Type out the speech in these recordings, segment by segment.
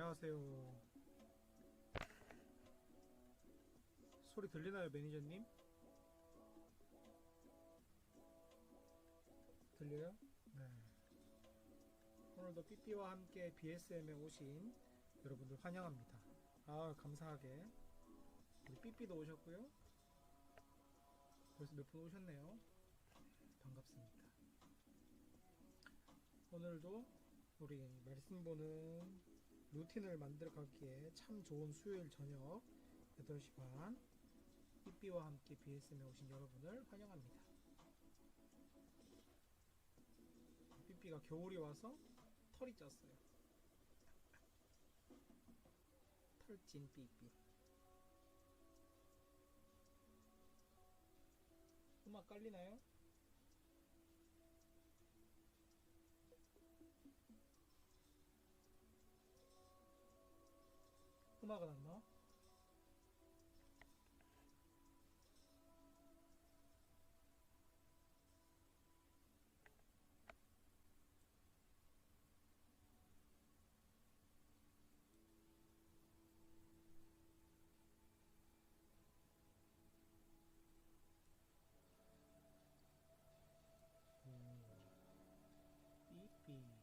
안녕하세요. 소리 들리나요, 매니저님? 들려요? 네. 오늘도 삐삐와 함께 BSM에 오신 여러분들 환영합니다. 아, 감사하게. 우리 삐삐도 오셨고요. 벌써 몇 분 오셨네요. 반갑습니다. 오늘도 우리 말씀 보는 루틴을 만들어 가기에 참 좋은 수요일 저녁 8시 반 삐삐와 함께 BSM에 오신 여러분을 환영합니다. 삐삐가 겨울이 와서 털이 쪘어요. 털찐 삐삐. 음악 깔리나요? 음악은 안 나와? 삐삐.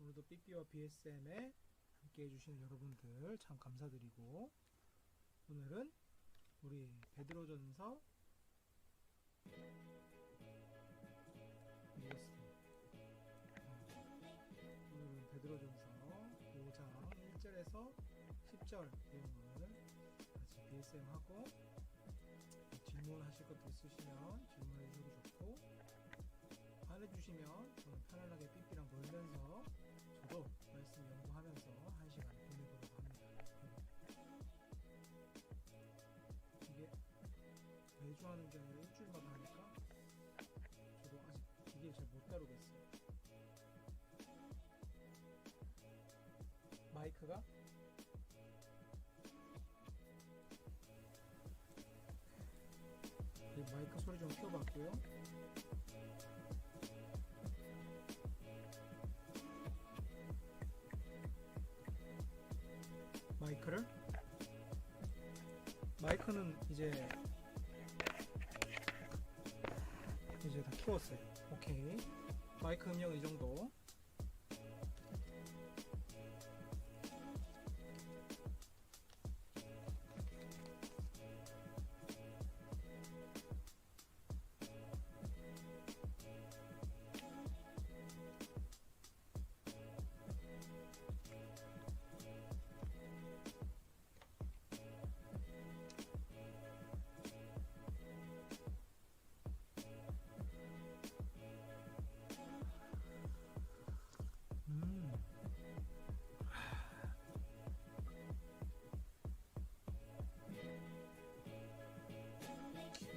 오늘도 삐삐와 BSM에 함께 해주시는 여러분들 참 감사드리고, 오늘은 우리 베드로전서 오늘은 베드로전서 5장 1절에서 10절 내용을 같이 BSM하고 질문하실 것도 있으시면 질문해 주셔도 좋고, 안 해주시면 저는 편안하게 삐삐랑 놀면서 저도 말씀 연구하면서 1시간 보내보려고 합니다. 이게 매주 하는 게 아니라 일주일마다 하니까 저도 아직 이게 잘 못 다루겠어요. 마이크가 마이크 소리 좀 켜봤고요. 마이크는 이제 다 키웠어요. 오케이. 마이크 음량 이 정도.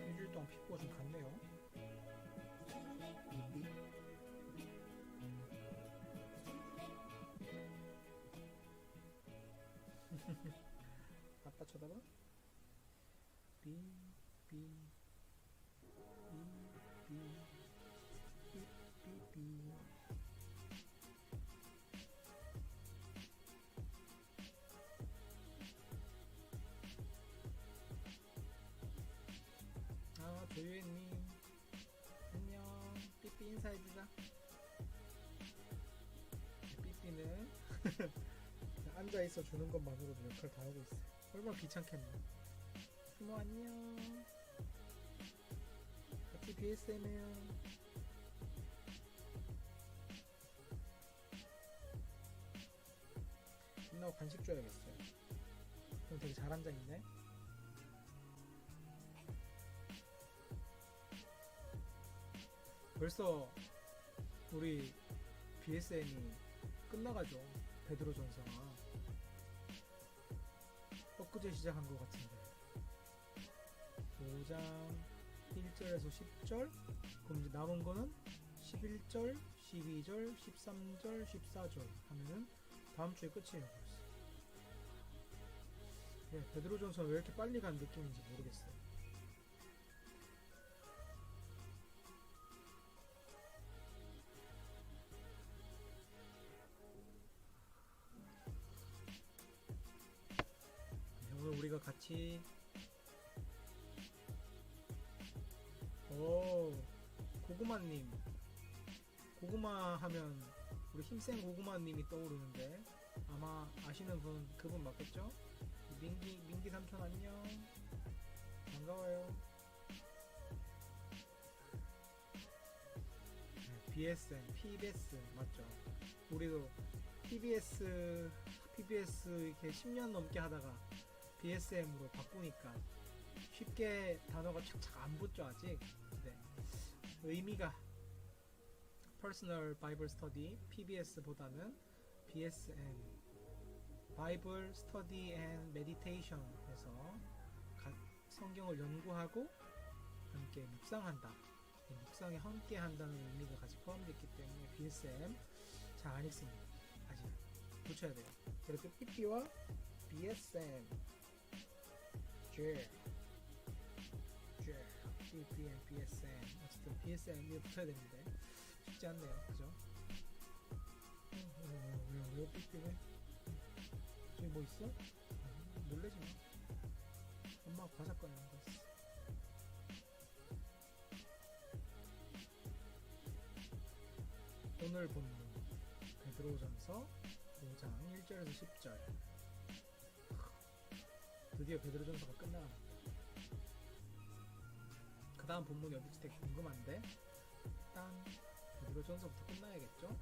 일주일 동안 피부가 좀 갔네요. 아빠 쳐다봐. 삐삐 삐삐삐삐. 아, 조유혜님 안녕. 삐삐 인사해주자. 삐삐는 앉아있어 주는 것만으로도 역할 다 하고 있어요. 얼마나 귀찮겠네. 이모 안녕. 같이 BSM 해요. 끝나고 간식 줘야겠어요. 그럼 되게 잘 앉아있네. 벌써 우리 BSM이 끝나가죠. 베드로전서가 엊그제 시작한 것 같은데 5장 1절에서 10절. 그럼 이제 남은 거는 11절, 12절, 13절, 14절 하면은 다음 주에 끝이에요. 벌써. 예, 베드로 존슨 왜 이렇게 빨리 간 느낌인지 모르겠어요. 네, 오늘 우리가 같이 고구마님, 고구마 하면 우리 힘센 고구마님이 떠오르는데 아마 아시는 분 그분 맞겠죠? 민기 삼촌 안녕, 반가워요. 네, BSM, PBS 맞죠? 우리도 PBS 이렇게 10년 넘게 하다가 BSM으로 바꾸니까 쉽게 단어가 착착 안 붙죠 아직. 네. 의미가 Personal Bible Study PBS보다는 BSM Bible Study and Meditation 해서 성경을 연구하고 함께 묵상한다. 묵상에 함께 한다는 의미가 같이 포함되어 있기 때문에 BSM 잘 안 읽습니다. 아직 붙여야 돼요. 그래서 PB와 BSM BPM, BSM 어쨌든 BSM이 붙어야 되는데 쉽지 않네요. 그죠? 왜 삐삐래? 저기 뭐 있어? 놀래지 마. 엄마가 과자 꺼내는 거 있어. 오늘 본문 베드로전서 5장 1절에서 10절. 드디어 베드로전서가 끝나갑니다. 그 다음 본문이 어딜지 되게 궁금한데 일단 베드로전서부터 끝나야겠죠?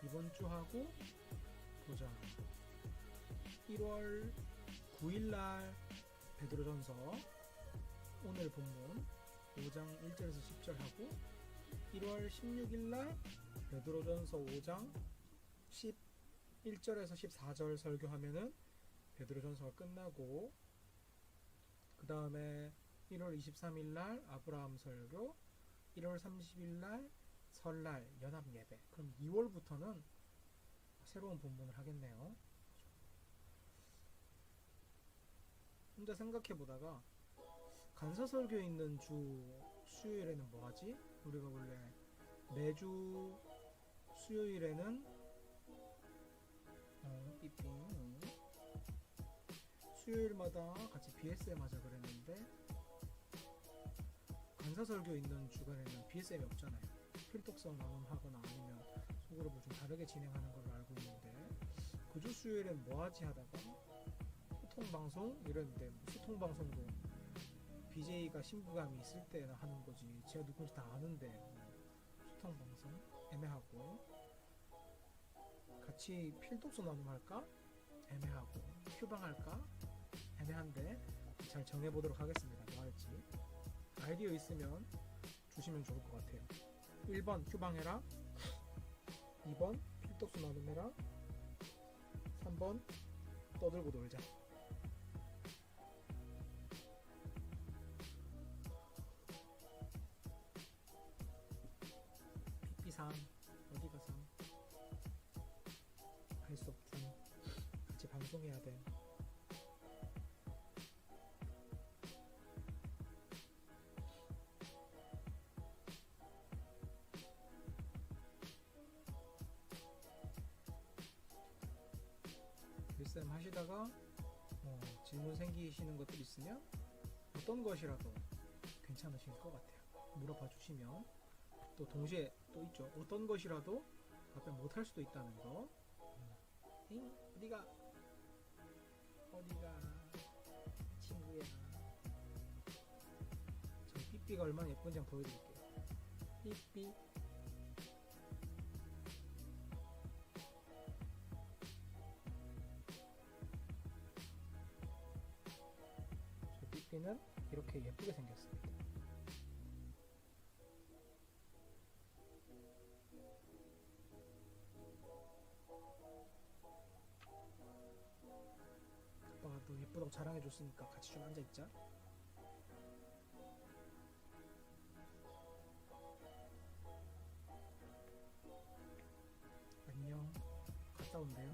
이번 주 하고 보자. 1월 9일날 베드로전서 오늘 본문 5장 1절에서 10절 하고 1월 16일날 베드로전서 5장 11절에서 14절 설교하면은 베드로전서가 끝나고 그 다음에 1월 23일날 아브라함 설교 1월 30일날 설날 연합 예배. 그럼 2월부터는 새로운 본문을 하겠네요. 혼자 생각해보다가 간서 설교 있는 주 수요일에는 뭐하지? 우리가 원래 매주 수요일에는 수요일마다 같이 BSM 하자 그랬는데 간사 설교 있는 주간에는 BSM이 없잖아요. 필독성 나눔하거나 아니면 속으로 뭐 좀 다르게 진행하는 걸로 알고 있는데 그 주 수요일엔 뭐하지 하다가 소통방송 이랬는데 소통방송도 BJ가 신부감이 있을 때나 하는 거지 제가 누군지 다 아는데 소통방송 애매하고 같이 필독성 나눔할까? 애매하고 휴방할까? 애매한데 잘 정해보도록 하겠습니다. 뭐 할지 아이디어 있으면 주시면 좋을 것 같아요. 1번 휴방해라, 2번 필독수 나눔해라, 3번 떠들고 놀자. PP3 어디가 3? 할 수 없지. 같이 방송해야 돼. 글쌤 하시다가 질문 생기시는 것들 있으면 어떤 것이라도 괜찮으실 것 같아요. 물어봐 주시면 또 동시에 또 있죠. 어떤 것이라도 답변 못할 수도 있다는 거. 어디가 친구야. 저 삐삐가 얼마나 예쁜지 한번 보여드릴게요. 삐삐. 저 삐삐는 이렇게 예쁘게 생겼습니다. 아빠가 또 예쁘다고 자랑해줬으니까 같이 좀 앉아있자. 안녕. 갔다 온대요.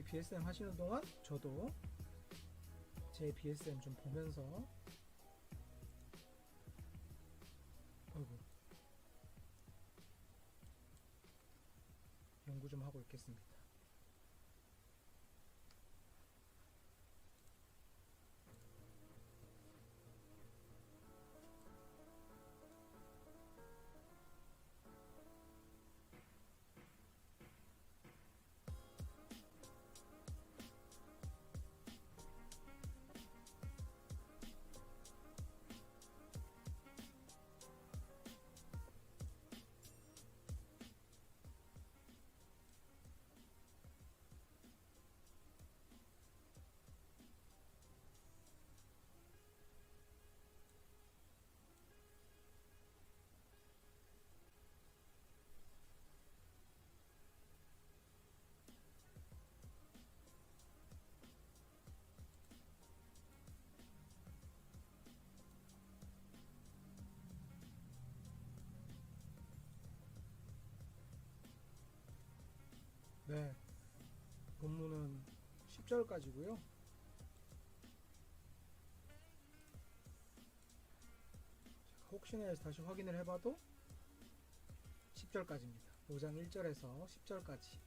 원장님이 BSM 하시는 동안 저도 제 BSM 좀 보면서 아이고, 연구 좀 하고 있겠습니다. 네, 본문은 10절까지고요. 혹시나 해서 다시 확인을 해봐도 10절까지입니다. 5장 1절에서 10절까지.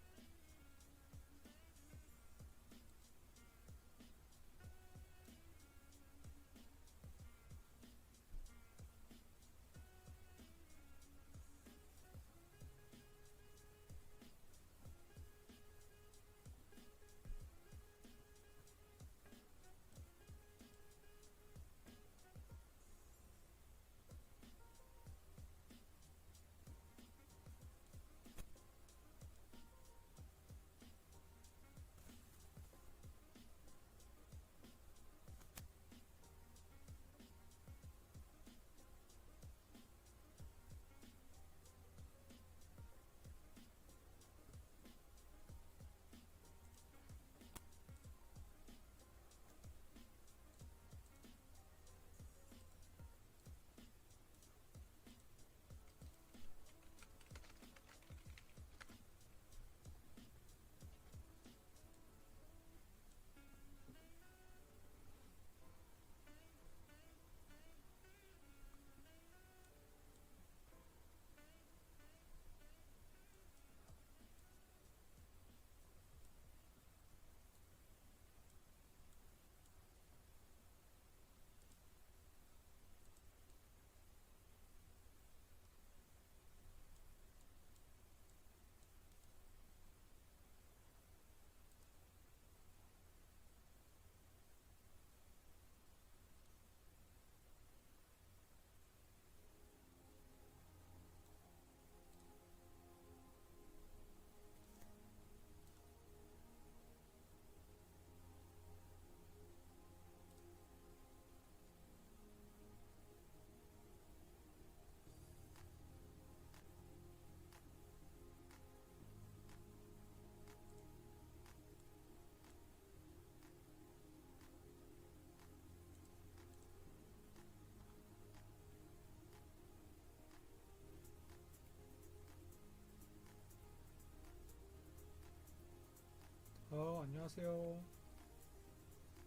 안녕하세요.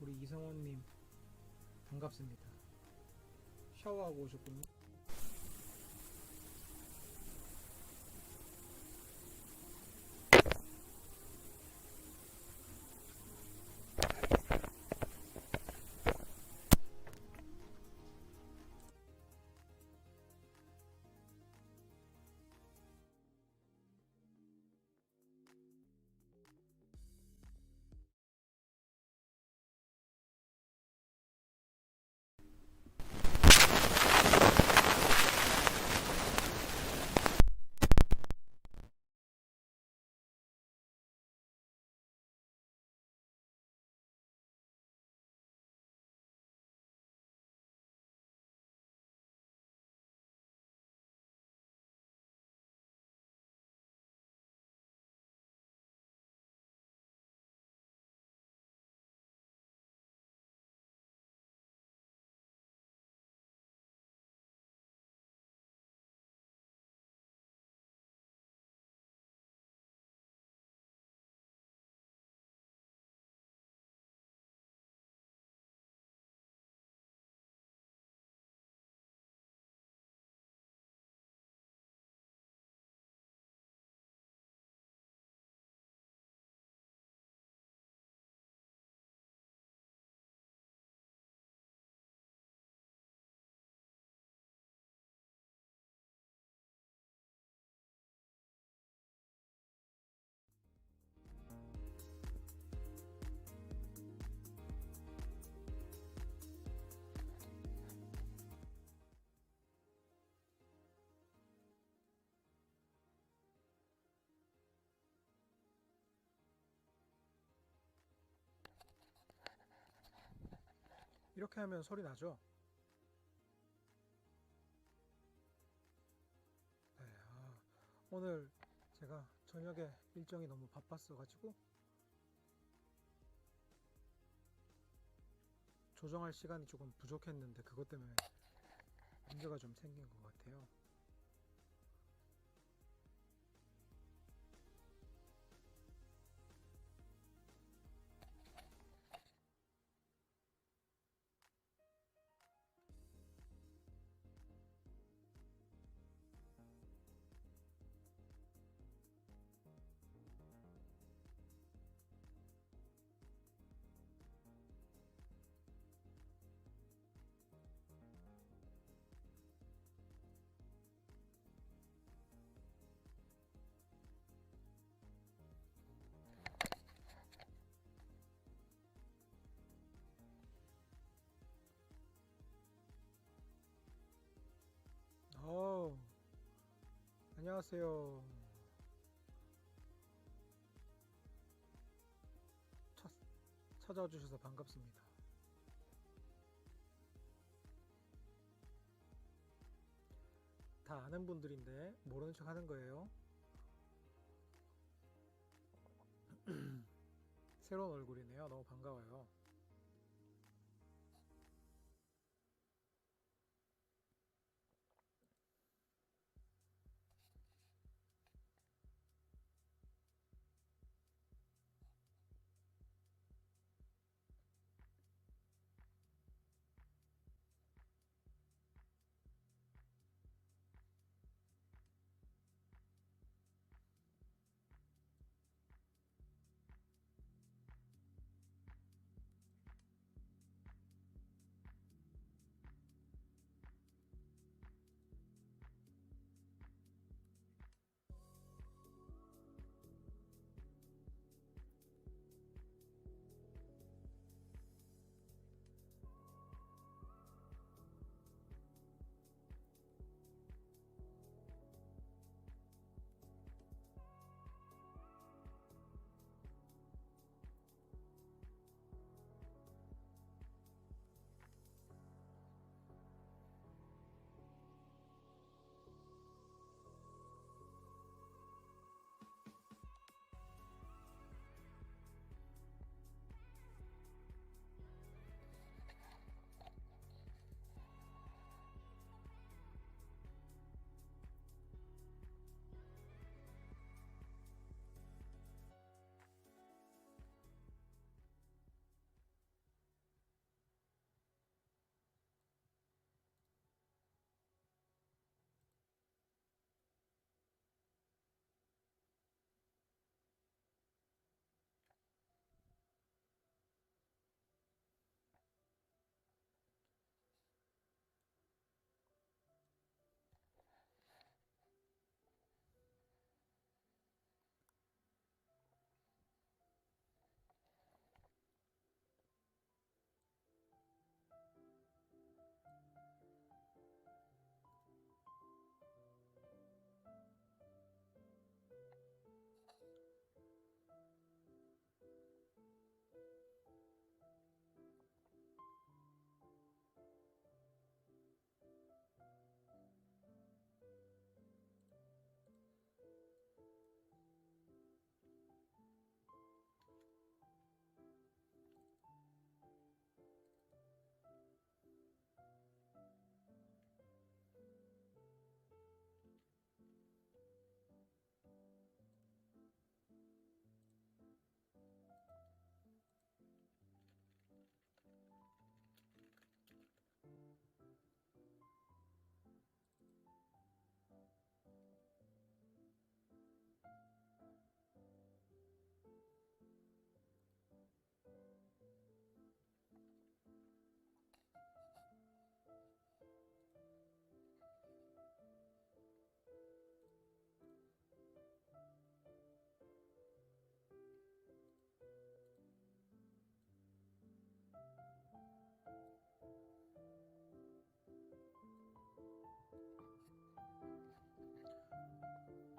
우리 이성원님 반갑습니다. 샤워하고 오셨군요. 이렇게 하면 소리 나죠? 네, 오늘 제가 저녁에 일정이 너무 바빴어 가지고 조정할 시간이 조금 부족했는데 그것 때문에 문제가 좀 생긴 것 같아요. 어우, 안녕하세요. 차, 찾아와 주셔서 반갑습니다. 다 아는 분들인데 모르는 척 하는 거예요. 새로운 얼굴이네요. 너무 반가워요.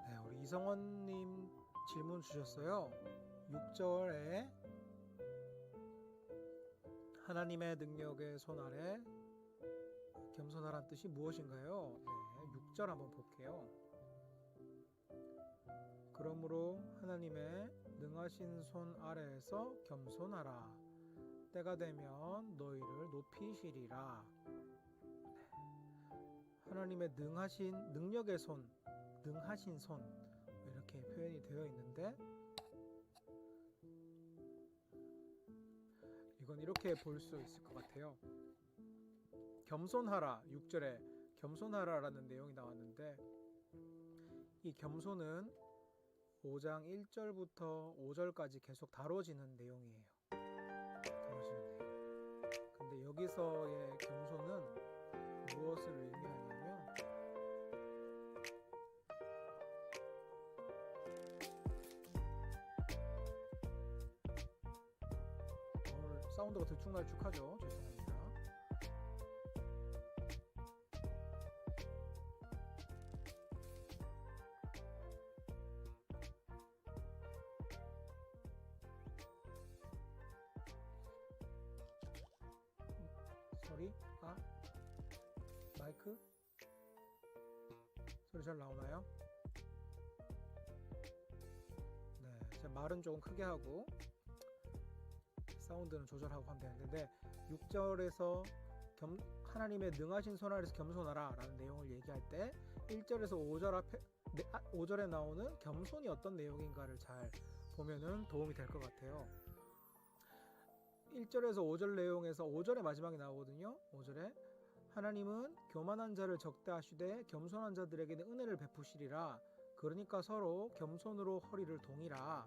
네, 우리 이성원님 질문 주셨어요. 6절에 하나님의 능력의 손 아래 겸손하란 뜻이 무엇인가요? 네, 6절 한번 볼게요. 그러므로 하나님의 능하신 손 아래에서 겸손하라. 때가 되면 너희를 높이시리라. 하나님의 능하신 능력의 손, 능하신 손 이렇게 표현이 되어 있는데 이건 이렇게 볼 수 있을 것 같아요. 겸손하라 6절에 겸손하라라는 내용이 나왔는데 이 겸손은 5장 1절부터 5절까지 계속 다뤄지는 내용이에요. 다뤄지는 내용. 근데 여기서의 겸손은 무엇을 의미하냐면 오늘 사운드가 들쭉날쭉하죠? 죄송합니다. 소리? 마이크? 소리 잘 나오나요? 네, 제 말은 조금 크게 하고 사운드는 조절하고 하면 되는데 6절에서 하나님의 능하신 손 아래서 겸손하라 라는 내용을 얘기할 때 1절에서 5절에 나오는 겸손이 어떤 내용인가를 잘 보면은 도움이 될 것 같아요. 1절에서 5절 내용에서 5절의 마지막에 나오거든요. 5절에 하나님은 교만한 자를 적대하시되 겸손한 자들에게는 은혜를 베푸시리라. 그러니까 서로 겸손으로 허리를 동이라.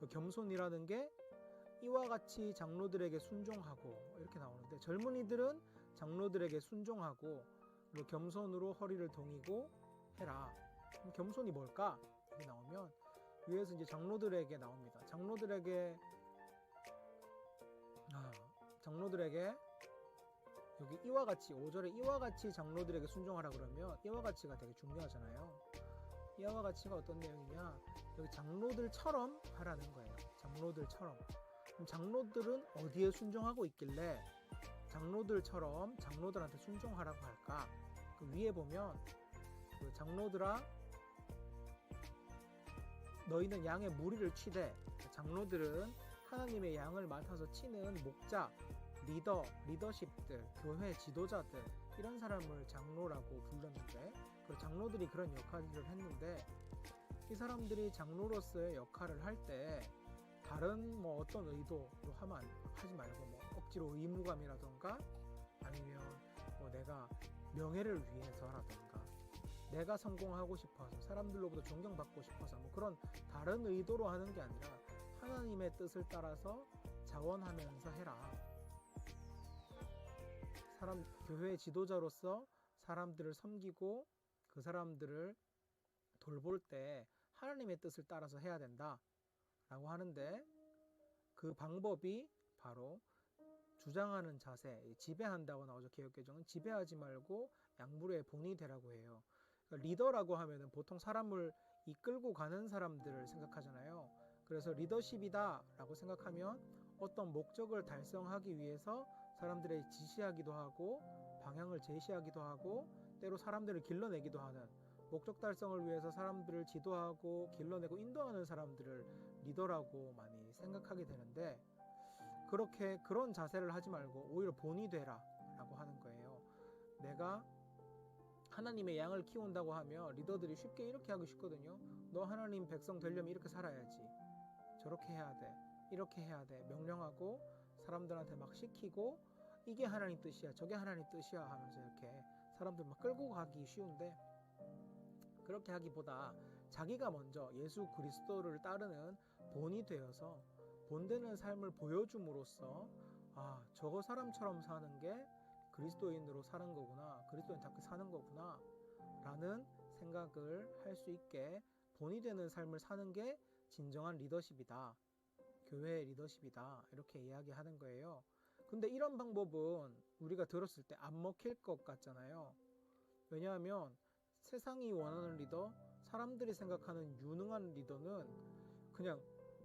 그 겸손이라는 게 이와 같이 장로들에게 순종하고 이렇게 나오는데 젊은이들은 장로들에게 순종하고 그리고 겸손으로 허리를 동이고 해라. 그럼 겸손이 뭘까? 여기 나오면 위에서 이제 장로들에게 나옵니다. 장로들에게 여기 이와 같이 5절에 이와 같이 장로들에게 순종하라 그러면 이와 같이가 되게 중요하잖아요. 이와 같이가 어떤 내용이냐? 여기 장로들처럼 하라는 거예요. 장로들처럼. 그럼 장로들은 어디에 순종하고 있길래 장로들처럼 장로들한테 순종하라고 할까? 그 위에 보면 그 장로들아 너희는 양의 무리를 치되 장로들은 하나님의 양을 맡아서 치는 목자, 리더십들, 교회 지도자들 이런 사람을 장로라고 불렀는데 그 장로들이 그런 역할을 했는데 이 사람들이 장로로서의 역할을 할 때 다른 어떤 의도로 하지 말고 억지로 의무감이라던가 아니면 내가 명예를 위해서라던가 내가 성공하고 싶어서 사람들로부터 존경받고 싶어서 그런 다른 의도로 하는 게 아니라 하나님의 뜻을 따라서 자원하면서 해라. 교회의 지도자로서 사람들을 섬기고 그 사람들을 돌볼 때 하나님의 뜻을 따라서 해야 된다 라고 하는데 그 방법이 바로 주장하는 자세, 지배한다고 나오죠. 개역개정은 지배하지 말고 양무리의 본이 되라고 해요. 그러니까 리더라고 하면은 보통 사람을 이끌고 가는 사람들을 생각하잖아요. 그래서 리더십이다 라고 생각하면 어떤 목적을 달성하기 위해서 사람들에게 지시하기도 하고 방향을 제시하기도 하고 때로 사람들을 길러내기도 하는 목적 달성을 위해서 사람들을 지도하고 길러내고 인도하는 사람들을 리더라고 많이 생각하게 되는데 그런 자세를 하지 말고 오히려 본이 되라 라고 하는 거예요. 내가 하나님의 양을 키운다고 하면 리더들이 쉽게 이렇게 하기 쉽거든요. 너 하나님 백성 되려면 이렇게 살아야지, 저렇게 해야 돼, 이렇게 해야 돼 명령하고 사람들한테 막 시키고 이게 하나님 뜻이야 저게 하나님 뜻이야 하면서 이렇게 사람들 막 끌고 가기 쉬운데 그렇게 하기보다 자기가 먼저 예수 그리스도를 따르는 본이 되어서 본되는 삶을 보여줌으로써 저거 사람처럼 사는 게 그리스도인으로 사는 거구나, 그리스도인답게 사는 거구나 라는 생각을 할 수 있게 본이 되는 삶을 사는 게 진정한 리더십이다, 교회의 리더십이다 이렇게 이야기하는 거예요. 근데 이런 방법은 우리가 들었을 때 안 먹힐 것 같잖아요. 왜냐하면 세상이 원하는 리더, 사람들이 생각하는 유능한 리더는 그냥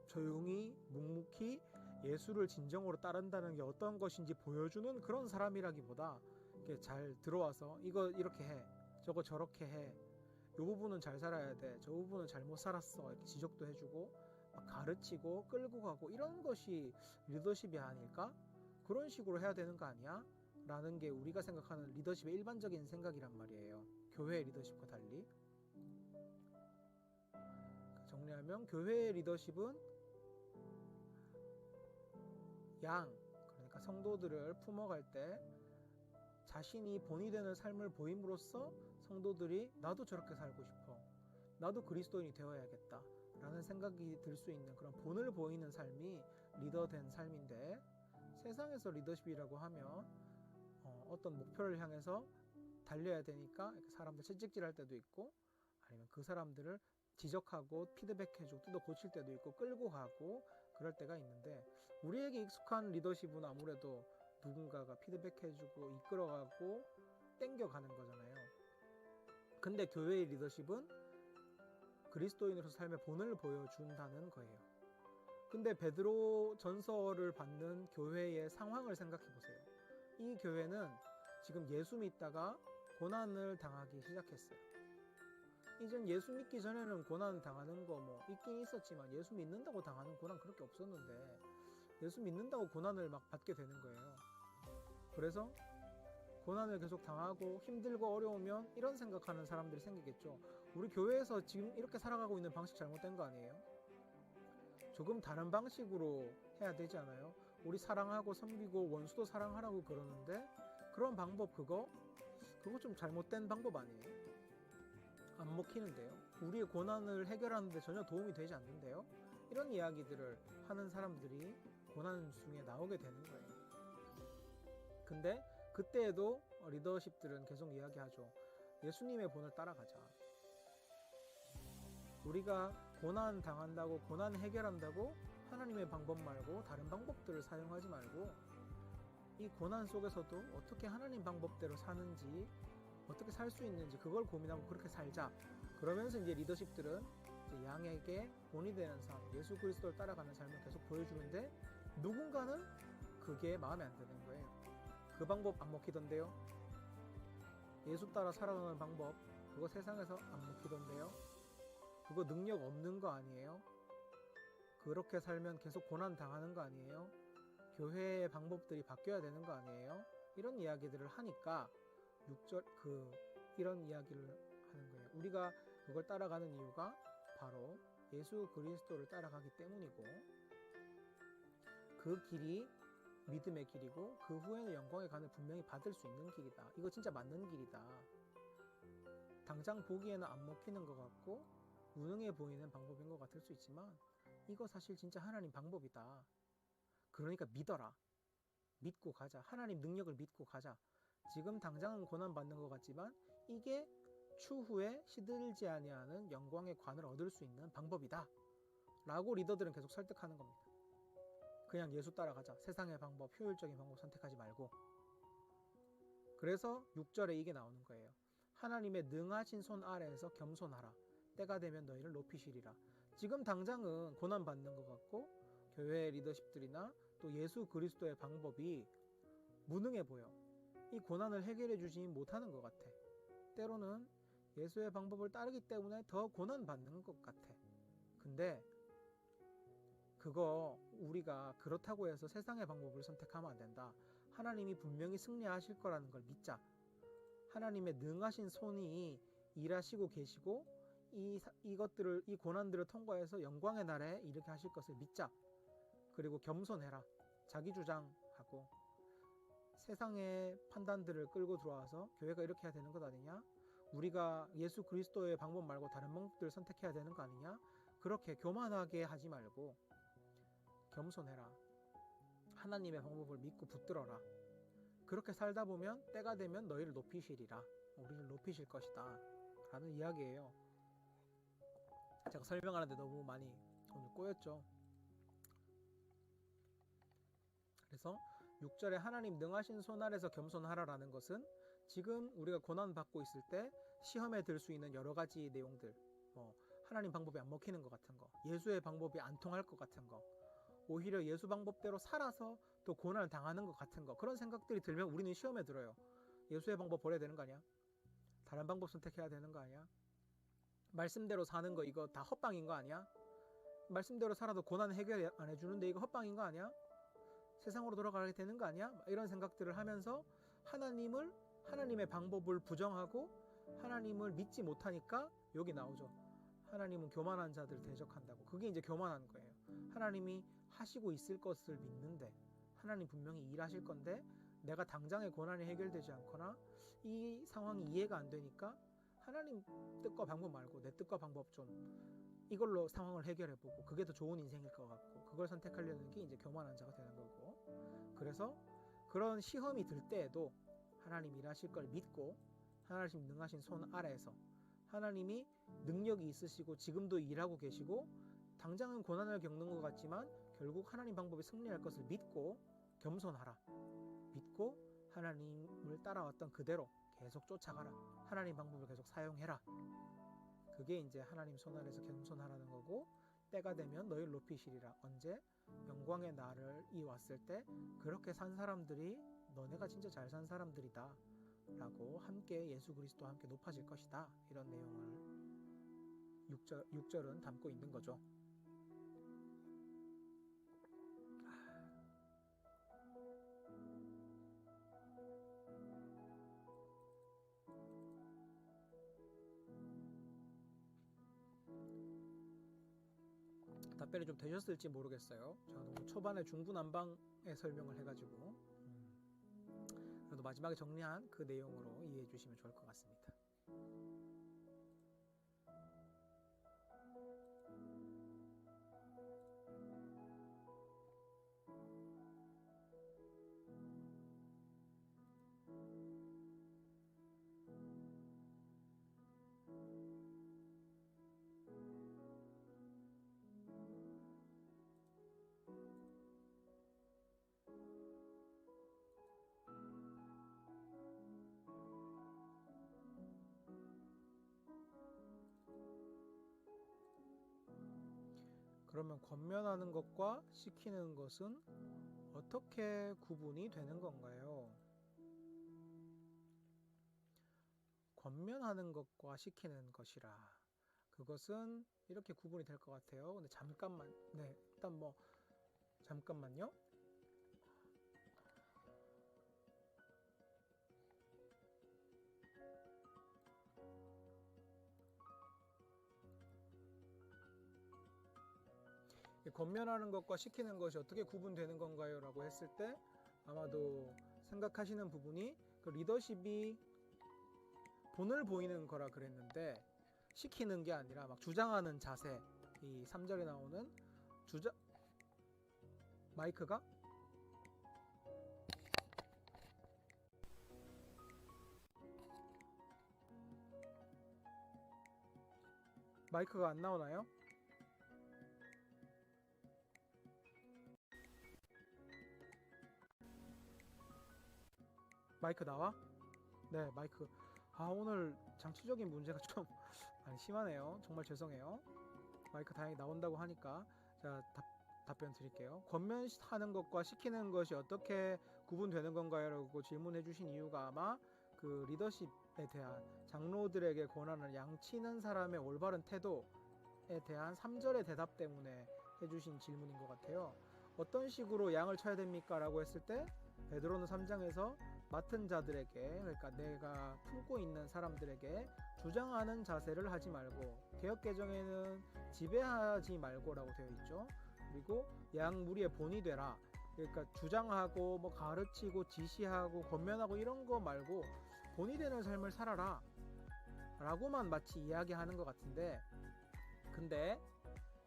조용히 묵묵히 예수를 진정으로 따른다는 게 어떤 것인지 보여주는 그런 사람이라기보다 이렇게 잘 들어와서 이거 이렇게 해, 저거 저렇게 해, 요 부분은 잘 살아야 돼, 저 부분은 잘못 살았어, 이렇게 지적도 해주고 막 가르치고 끌고 가고 이런 것이 리더십이 아닐까? 그런 식으로 해야 되는 거 아니야? 라는 게 우리가 생각하는 리더십의 일반적인 생각이란 말이에요. 교회의 리더십과 달리. 정리하면 교회의 리더십은 그러니까 성도들을 품어갈 때 자신이 본이 되는 삶을 보임으로써 성도들이 나도 저렇게 살고 싶어, 나도 그리스도인이 되어야겠다 라는 생각이 들 수 있는 그런 본을 보이는 삶이 리더된 삶인데, 세상에서 리더십이라고 하면 어떤 목표를 향해서 달려야 되니까 사람들 채찍질할 때도 있고, 아니면 그 사람들을 지적하고 피드백해주고 또 고칠 때도 있고 끌고 가고 그럴 때가 있는데, 우리에게 익숙한 리더십은 아무래도 누군가가 피드백해주고 이끌어가고 땡겨가는 거잖아요. 근데 교회의 리더십은 그리스도인으로서 삶의 본을 보여준다는 거예요. 근데 베드로 전서를 받는 교회의 상황을 생각해 보세요. 이 교회는 지금 예수 믿다가 고난을 당하기 시작했어요. 이전 예수 믿기 전에는 고난 당하는 거 뭐 있긴 있었지만 예수 믿는다고 당하는 고난 그렇게 없었는데, 예수 믿는다고 고난을 막 받게 되는 거예요. 그래서 고난을 계속 당하고 힘들고 어려우면 이런 생각하는 사람들이 생기겠죠. 우리 교회에서 지금 이렇게 살아가고 있는 방식 잘못된 거 아니에요? 조금 다른 방식으로 해야 되지 않아요? 우리 사랑하고 섬기고 원수도 사랑하라고 그러는데 그런 방법 그거 좀 잘못된 방법 아니에요? 안 먹히는데요? 우리의 고난을 해결하는 데 전혀 도움이 되지 않는데요? 이런 이야기들을 하는 사람들이 고난 중에 나오게 되는 거예요. 근데 그때에도 리더십들은 계속 이야기하죠. 예수님의 본을 따라가자. 우리가 고난 당한다고, 고난 해결한다고 하나님의 방법 말고 다른 방법들을 사용하지 말고 이 고난 속에서도 어떻게 하나님 방법대로 사는지, 어떻게 살 수 있는지 그걸 고민하고 그렇게 살자. 그러면서 이제 리더십들은 이제 양에게 본이 되는 삶, 예수 그리스도를 따라가는 삶을 계속 보여주는데, 누군가는 그게 마음에 안 드는 거예요. 그 방법 안 먹히던데요? 예수 따라 살아가는 방법 그거 세상에서 안 먹히던데요? 그거 능력 없는 거 아니에요? 그렇게 살면 계속 고난 당하는 거 아니에요? 교회의 방법들이 바뀌어야 되는 거 아니에요? 이런 이야기들을 하니까 6절 이런 이야기를 하는 거예요. 우리가 그걸 따라가는 이유가 바로 예수 그리스도를 따라가기 때문이고, 그 길이 믿음의 길이고 그 후에는 영광의 간을 분명히 받을 수 있는 길이다. 이거 진짜 맞는 길이다. 당장 보기에는 안 먹히는 것 같고 무능해 보이는 방법인 것 같을 수 있지만 이거 사실 진짜 하나님 방법이다. 그러니까 믿어라. 믿고 가자. 하나님 능력을 믿고 가자. 지금 당장은 고난받는 것 같지만 이게 추후에 시들지 아니하는 영광의 관을 얻을 수 있는 방법이다 라고 리더들은 계속 설득하는 겁니다. 그냥 예수 따라가자. 세상의 방법, 효율적인 방법 선택하지 말고. 그래서 6절에 이게 나오는 거예요. 하나님의 능하신 손 아래에서 겸손하라. 때가 되면 너희를 높이시리라. 지금 당장은 고난받는 것 같고 교회의 리더십들이나 또 예수 그리스도의 방법이 무능해 보여. 이 고난을 해결해 주지 못하는 것 같아. 때로는 예수의 방법을 따르기 때문에 더 고난받는 것 같아. 근데 그거 우리가 그렇다고 해서 세상의 방법을 선택하면 안 된다. 하나님이 분명히 승리하실 거라는 걸 믿자. 하나님의 능하신 손이 일하시고 계시고 이것들을, 이 고난들을 통과해서 영광의 날에 이렇게 하실 것을 믿자. 그리고 겸손해라. 자기 주장하고 세상의 판단들을 끌고 들어와서 교회가 이렇게 해야 되는 것 아니냐? 우리가 예수 그리스도의 방법 말고 다른 방법들을 선택해야 되는 거 아니냐? 그렇게 교만하게 하지 말고 겸손해라. 하나님의 방법을 믿고 붙들어라. 그렇게 살다 보면 때가 되면 너희를 높이시리라. 우리를 높이실 것이다 라는 이야기예요. 제가 설명하는데 너무 많이 오늘 꼬였죠. 그래서 6절에 하나님 능하신 손 아래서 겸손하라라는 것은 지금 우리가 고난받고 있을 때 시험에 들 수 있는 여러 가지 내용들, 하나님 방법이 안 먹히는 것 같은 거, 예수의 방법이 안 통할 것 같은 거, 오히려 예수 방법대로 살아서 더 고난을 당하는 것 같은 거, 그런 생각들이 들면 우리는 시험에 들어요. 예수의 방법 버려야 되는 거 아니야? 다른 방법 선택해야 되는 거 아니야? 말씀대로 사는 거 이거 다 헛방인 거 아니야? 말씀대로 살아도 고난 해결 안 해주는데 이거 헛방인 거 아니야? 세상으로 돌아가게 되는 거 아니야? 이런 생각들을 하면서 하나님의 방법을 부정하고 하나님을 믿지 못하니까 여기 나오죠. 하나님은 교만한 자들을 대적한다고. 그게 이제 교만한 거예요. 하나님이 하시고 있을 것을 믿는데, 하나님 분명히 일하실 건데 내가 당장의 고난이 해결되지 않거나 이 상황이 이해가 안 되니까 하나님 뜻과 방법 말고 내 뜻과 방법 좀 이걸로 상황을 해결해보고 그게 더 좋은 인생일 것 같고 그걸 선택하려는 게 이제 교만한 자가 되는 거고, 그래서 그런 시험이 들 때에도 하나님 일하실 걸 믿고 하나님 능하신 손 아래에서 하나님이 능력이 있으시고 지금도 일하고 계시고 당장은 고난을 겪는 것 같지만 결국 하나님 방법이 승리할 것을 믿고 겸손하라. 믿고 하나님을 따라왔던 그대로 계속 쫓아가라. 하나님 방법을 계속 사용해라. 그게 이제 하나님 손 아래에서 겸손하라는 거고, 때가 되면 너희를 높이시리라. 언제? 영광의 날이 왔을 때 그렇게 산 사람들이 너네가 진짜 잘 산 사람들이다 라고 함께 예수 그리스도와 함께 높아질 것이다. 이런 내용을 6절은 담고 있는 거죠. 답변이 좀 되셨을지 모르겠어요. 제가 너무 초반에 중구난방의 설명을 해가지고 그래도 마지막에 정리한 그 내용으로 이해해 주시면 좋을 것 같습니다. 그러면 권면하는 것과 시키는 것은 어떻게 구분이 되는 건가요? 권면하는 것과 시키는 것이라, 그것은 이렇게 구분이 될 것 같아요. 근데 잠깐만, 일단 잠깐만요. 권면하는 것과 시키는 것이 어떻게 구분되는 건가요? 라고 했을 때 아마도 생각하시는 부분이 그 리더십이 본을 보이는 거라 그랬는데, 시키는 게 아니라 막 주장하는 자세, 이 3절에 나오는 마이크가 안 나오나요? 마이크 나와? 네, 마이크. 오늘 장치적인 문제가 좀 많이 심하네요. 정말 죄송해요. 마이크 다행히 나온다고 하니까 자, 답변 드릴게요. 권면하는 것과 시키는 것이 어떻게 구분되는 건가요? 라고 질문해 주신 이유가 아마 그 리더십에 대한, 장로들에게 권한을 양치는 사람의 올바른 태도에 대한 3절의 대답 때문에 해주신 질문인 것 같아요. 어떤 식으로 양을 쳐야 됩니까? 라고 했을 때 베드로는 3장에서 맡은 자들에게, 그러니까 내가 품고 있는 사람들에게 주장하는 자세를 하지 말고, 개역개정에는 지배하지 말고라고 되어 있죠. 그리고 양 무리의 본이 되라. 그러니까 주장하고 가르치고 지시하고 권면하고 이런 거 말고 본이 되는 삶을 살아라 라고만 마치 이야기하는 것 같은데, 근데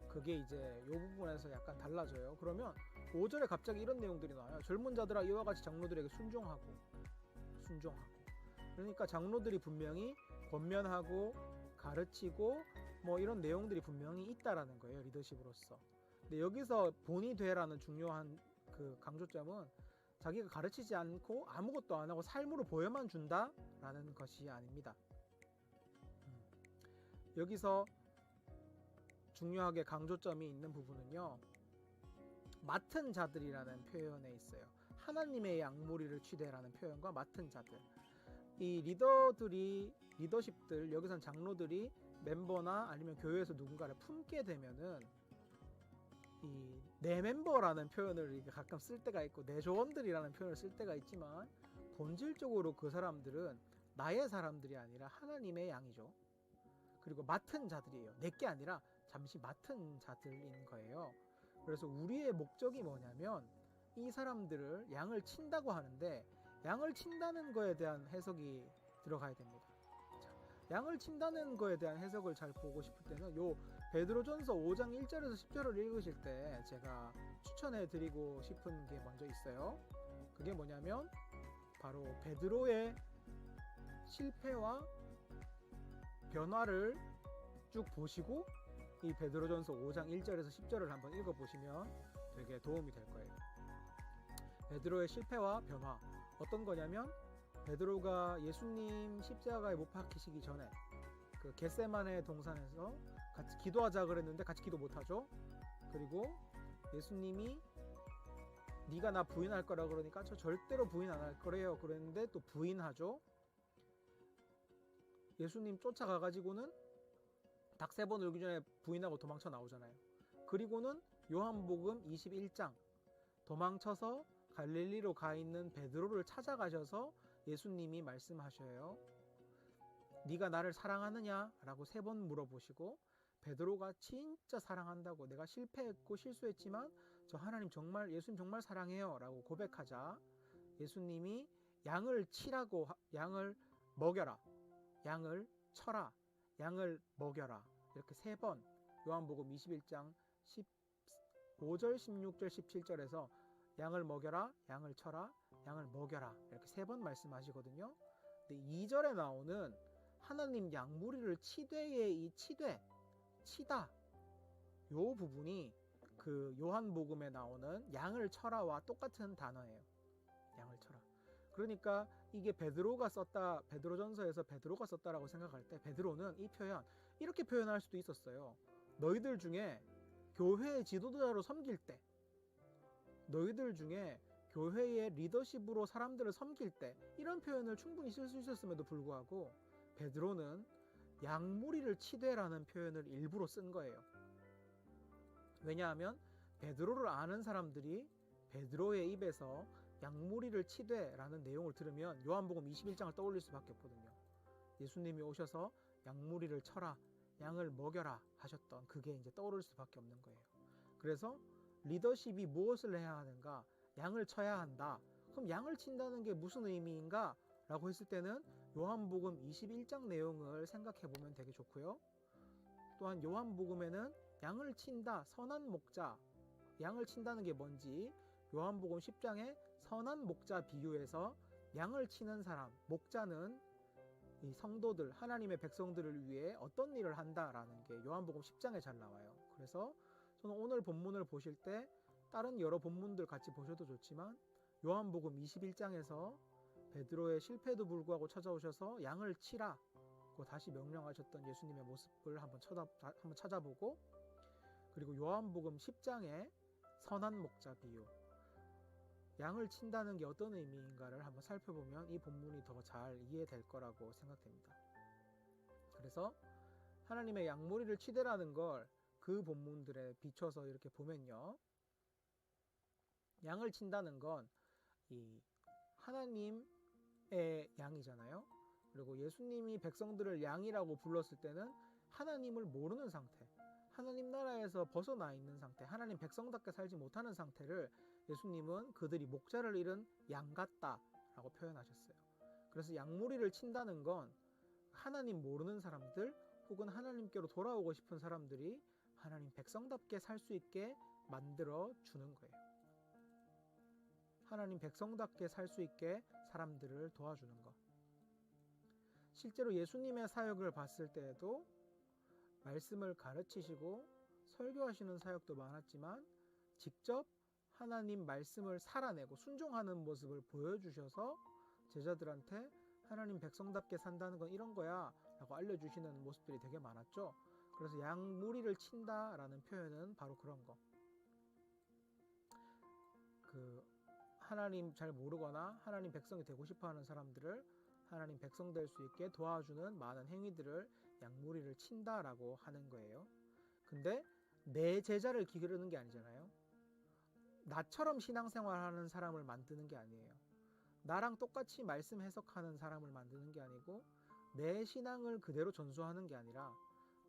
그게 이제 이 부분에서 약간 달라져요. 그러면 5절에 갑자기 이런 내용들이 나와요. 젊은 자들아 이와 같이 장로들에게 순종하고. 그러니까 장로들이 분명히 권면하고 가르치고 이런 내용들이 분명히 있다라는 거예요, 리더십으로서. 근데 여기서 본이 되라는 중요한 그 강조점은 자기가 가르치지 않고 아무것도 안 하고 삶으로 보여만 준다라는 것이 아닙니다. 여기서 중요하게 강조점이 있는 부분은요, 맡은 자들이라는 표현에 있어요. 하나님의 양무리를 취대라는 표현과 맡은 자들. 이 리더십들, 여기선 장로들이 멤버나 아니면 교회에서 누군가를 품게 되면은 이 내 멤버라는 표현을 가끔 쓸 때가 있고 내 조원들이라는 표현을 쓸 때가 있지만 본질적으로 그 사람들은 나의 사람들이 아니라 하나님의 양이죠. 그리고 맡은 자들이에요. 내게 아니라 잠시 맡은 자들인 거예요. 그래서 우리의 목적이 뭐냐면 이 사람들을 양을 친다고 하는데 양을 친다는 거에 대한 해석이 들어가야 됩니다. 자, 양을 친다는 거에 대한 해석을 잘 보고 싶을 때는 요 베드로전서 5장 1절에서 10절을 읽으실 때 제가 추천해 드리고 싶은 게 먼저 있어요. 그게 뭐냐면 바로 베드로의 실패와 변화를 쭉 보시고 이 베드로전서 5장 1절에서 10절을 한번 읽어보시면 되게 도움이 될 거예요. 베드로의 실패와 변화 어떤 거냐면 베드로가 예수님 십자가에 못 박히시기 전에 그 겟세마네 동산에서 같이 기도하자 그랬는데 같이 기도 못하죠. 그리고 예수님이 네가 나 부인할 거라 그러니까 저 절대로 부인 안 할 거래요 그랬는데 또 부인하죠. 예수님 쫓아가가지고는 닭 3번 울기 전에 부인하고 도망쳐 나오잖아요. 그리고는 요한복음 21장 도망쳐서 갈릴리로 가 있는 베드로를 찾아가셔서 예수님이 말씀하셔요. 네가 나를 사랑하느냐? 라고 3번 물어보시고 베드로가 진짜 사랑한다고 내가 실패했고 실수했지만 저 하나님 정말 예수님 정말 사랑해요 라고 고백하자 예수님이 양을 치라고 양을 먹여라 양을 쳐라 양을 먹여라 이렇게 3번 요한복음 21장 15절 16절 17절에서 양을 먹여라 양을 쳐라 양을 먹여라 이렇게 3번 말씀하시거든요. 근데 2절에 나오는 하나님 양무리를 치되의 이 치다 요 부분이 그 요한복음에 나오는 양을 쳐라와 똑같은 단어예요. 양을 쳐라. 그러니까 이게 베드로가 썼다 베드로전서에서 베드로가 썼다라고 생각할 때 베드로는 이 표현 이렇게 표현할 수도 있었어요. 너희들 중에 교회의 지도자로 섬길 때 너희들 중에 교회의 리더십으로 사람들을 섬길 때 이런 표현을 충분히 쓸 수 있었음에도 불구하고 베드로는 양무리를 치되라는 표현을 일부러 쓴 거예요. 왜냐하면 베드로를 아는 사람들이 베드로의 입에서 양무리를 치되라는 내용을 들으면 요한복음 21장을 떠올릴 수밖에 없거든요. 예수님이 오셔서 양무리를 쳐라, 양을 먹여라 하셨던 그게 이제 떠오를 수밖에 없는 거예요. 그래서 리더십이 무엇을 해야 하는가? 양을 쳐야 한다. 그럼 양을 친다는 게 무슨 의미인가? 라고 했을 때는 요한복음 21장 내용을 생각해 보면 되게 좋고요. 또한 요한복음에는 양을 친다, 선한 목자, 양을 친다는 게 뭔지 요한복음 10장의 선한 목자 비유에서 양을 치는 사람, 목자는 이 성도들, 하나님의 백성들을 위해 어떤 일을 한다라는 게 요한복음 10장에 잘 나와요. 그래서 저는 오늘 본문을 보실 때 다른 여러 본문들 같이 보셔도 좋지만 요한복음 21장에서 베드로의 실패에도 불구하고 찾아오셔서 양을 치라고 다시 명령하셨던 예수님의 모습을 한번 찾아보고 그리고 요한복음 10장의 선한 목자 비유 양을 친다는 게 어떤 의미인가를 한번 살펴보면 이 본문이 더 잘 이해될 거라고 생각됩니다. 그래서 하나님의 양무리를 치되라는 걸 그 본문들에 비춰서 이렇게 보면요. 양을 친다는 건 이 하나님의 양이잖아요. 그리고 예수님이 백성들을 양이라고 불렀을 때는 하나님을 모르는 상태, 하나님 나라에서 벗어나 있는 상태, 하나님 백성답게 살지 못하는 상태를 예수님은 그들이 목자를 잃은 양 같다라고 표현하셨어요. 그래서 양무리를 친다는 건 하나님 모르는 사람들 혹은 하나님께로 돌아오고 싶은 사람들이 하나님 백성답게 살 수 있게 만들어 주는 거예요. 하나님 백성답게 살 수 있게 사람들을 도와주는 것. 실제로 예수님의 사역을 봤을 때에도 말씀을 가르치시고 설교하시는 사역도 많았지만 직접 하나님 말씀을 살아내고 순종하는 모습을 보여주셔서 제자들한테 하나님 백성답게 산다는 건 이런 거야 라고 알려주시는 모습들이 되게 많았죠. 그래서 양무리를 친다라는 표현은 바로 그런 거. 그 하나님 잘 모르거나 하나님 백성이 되고 싶어하는 사람들을 하나님 백성 될 수 있게 도와주는 많은 행위들을 양무리를 친다라고 하는 거예요. 근데 내 제자를 기르는 게 아니잖아요. 나처럼 신앙생활하는 사람을 만드는 게 아니에요. 나랑 똑같이 말씀 해석하는 사람을 만드는 게 아니고 내 신앙을 그대로 전수하는 게 아니라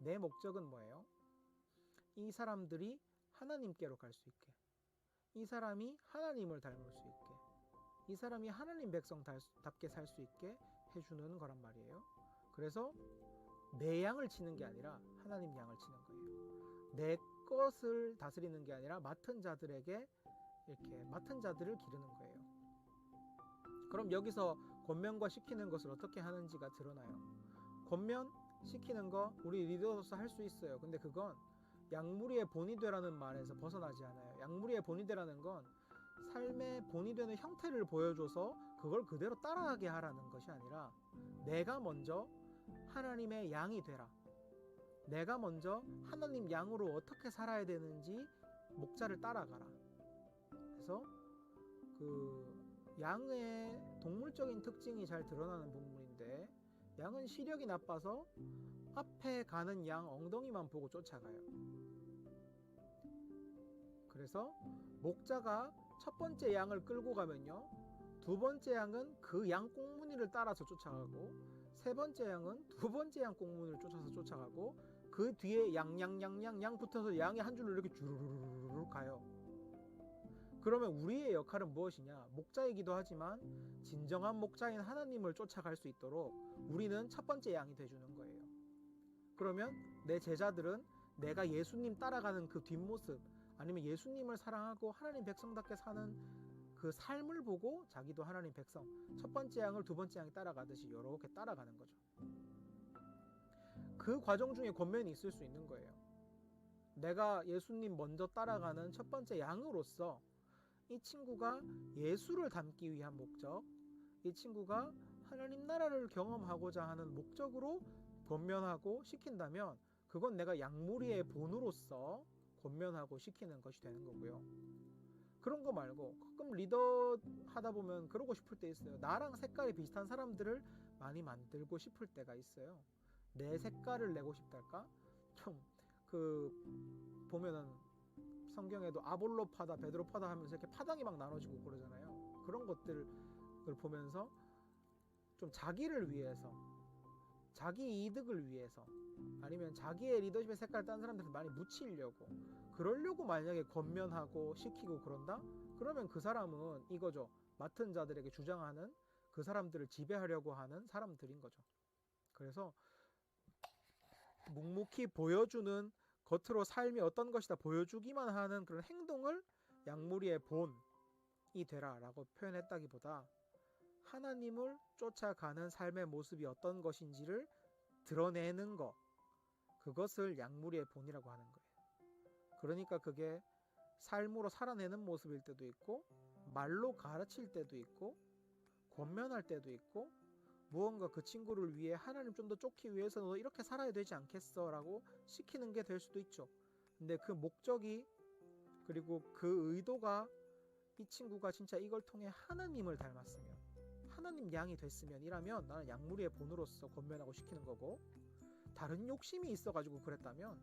내 목적은 뭐예요? 이 사람들이 하나님께로 갈 수 있게, 이 사람이 하나님을 닮을 수 있게, 이 사람이 하나님 백성답게 살 수 있게 해주는 거란 말이에요. 그래서 내 양을 치는 게 아니라 하나님 양을 치는 거예요. 내 것을 다스리는 게 아니라 맡은 자들에게 이렇게 맡은 자들을 기르는 거예요. 그럼 여기서 권면과 시키는 것을 어떻게 하는지가 드러나요. 권면 시키는 거 우리 리더로서 할 수 있어요. 근데 그건 양무리의 본이 되라는 말에서 벗어나지 않아요. 양무리의 본이 되라는 건 삶의 본이 되는 형태를 보여줘서 그걸 그대로 따라하게 하라는 것이 아니라 내가 먼저 하나님의 양이 되라. 내가 먼저 하나님 양으로 어떻게 살아야 되는지 목자를 따라가라. 그래서 그 양의 동물적인 특징이 잘 드러나는 부분인데 양은 시력이 나빠서 앞에 가는 양 엉덩이만 보고 쫓아가요. 그래서 목자가 첫 번째 양을 끌고 가면요, 두 번째 양은 그 양 꽁무니를 따라서 쫓아가고 세 번째 양은 두 번째 양 꽁무니를 쫓아서 쫓아가고 그 뒤에 양 붙어서 양이 한 줄로 이렇게 주르르르 가요. 그러면 우리의 역할은 무엇이냐? 목자이기도 하지만 진정한 목자인 하나님을 쫓아갈 수 있도록 우리는 첫 번째 양이 돼주는 거예요. 그러면 내 제자들은 내가 예수님 따라가는 그 뒷모습, 아니면 예수님을 사랑하고 하나님 백성답게 사는 그 삶을 보고 자기도 하나님 백성, 첫 번째 양을 두 번째 양이 따라가듯이 이렇게 따라가는 거죠. 그 과정 중에 권면이 있을 수 있는 거예요. 내가 예수님 먼저 따라가는 첫 번째 양으로서 이 친구가 예수를 닮기 위한 목적, 이 친구가 하나님 나라를 경험하고자 하는 목적으로 권면하고 시킨다면 그건 내가 양무리의 본으로서 권면하고 시키는 것이 되는 거고요. 그런 거 말고 가끔 리더 하다 보면 그러고 싶을 때 있어요. 나랑 색깔이 비슷한 사람들을 많이 만들고 싶을 때가 있어요. 내 색깔을 내고 싶달까? 좀 보면은 성경에도 아볼로 파다, 베드로 파다 하면서 이렇게 파당이 막 나눠지고 그러잖아요. 그런 것들을 보면서 좀 자기를 위해서, 자기 이득을 위해서, 아니면 자기의 리더십의 색깔을 딴 사람들한테 많이 묻히려고, 그러려고 만약에 권면하고 시키고 그런다? 그러면 그 사람은 이거죠. 맡은 자들에게 주장하는, 그 사람들을 지배하려고 하는 사람들인 거죠. 그래서 묵묵히 보여주는, 겉으로 삶이 어떤 것이다 보여주기만 하는 그런 행동을 양무리의 본이 되라 라고 표현했다기보다 하나님을 쫓아가는 삶의 모습이 어떤 것인지를 드러내는 것, 그것을 양무리의 본이라고 하는 거예요. 그러니까 그게 삶으로 살아내는 모습일 때도 있고, 말로 가르칠 때도 있고, 권면할 때도 있고, 무언가 그 친구를 위해 하나님 좀 더 쫓기 위해서 너 이렇게 살아야 되지 않겠어 라고 시키는 게 될 수도 있죠. 근데 그 목적이, 그리고 그 의도가 이 친구가 진짜 이걸 통해 하나님을 닮았으면, 하나님 양이 됐으면 이라면 나는 양무리의 본으로서 권면하고 시키는 거고, 다른 욕심이 있어가지고 그랬다면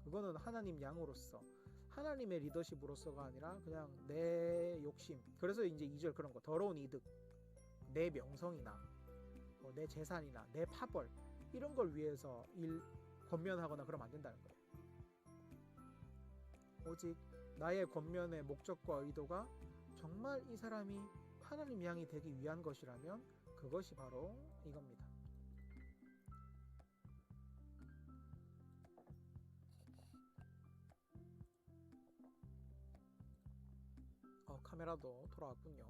그거는 하나님 양으로서, 하나님의 리더십으로서가 아니라 그냥 내 욕심. 그래서 이제 2절 그런 거, 더러운 이득, 내 명성이나 내 재산이나 내 파벌, 이런 걸 위해서 권면하거나 그러면 안 된다는 거예요. 오직 나의 권면의 목적과 의도가 정말 이 사람이 하나님 양이 되기 위한 것이라면 그것이 바로 이겁니다. 카메라도 돌아왔군요.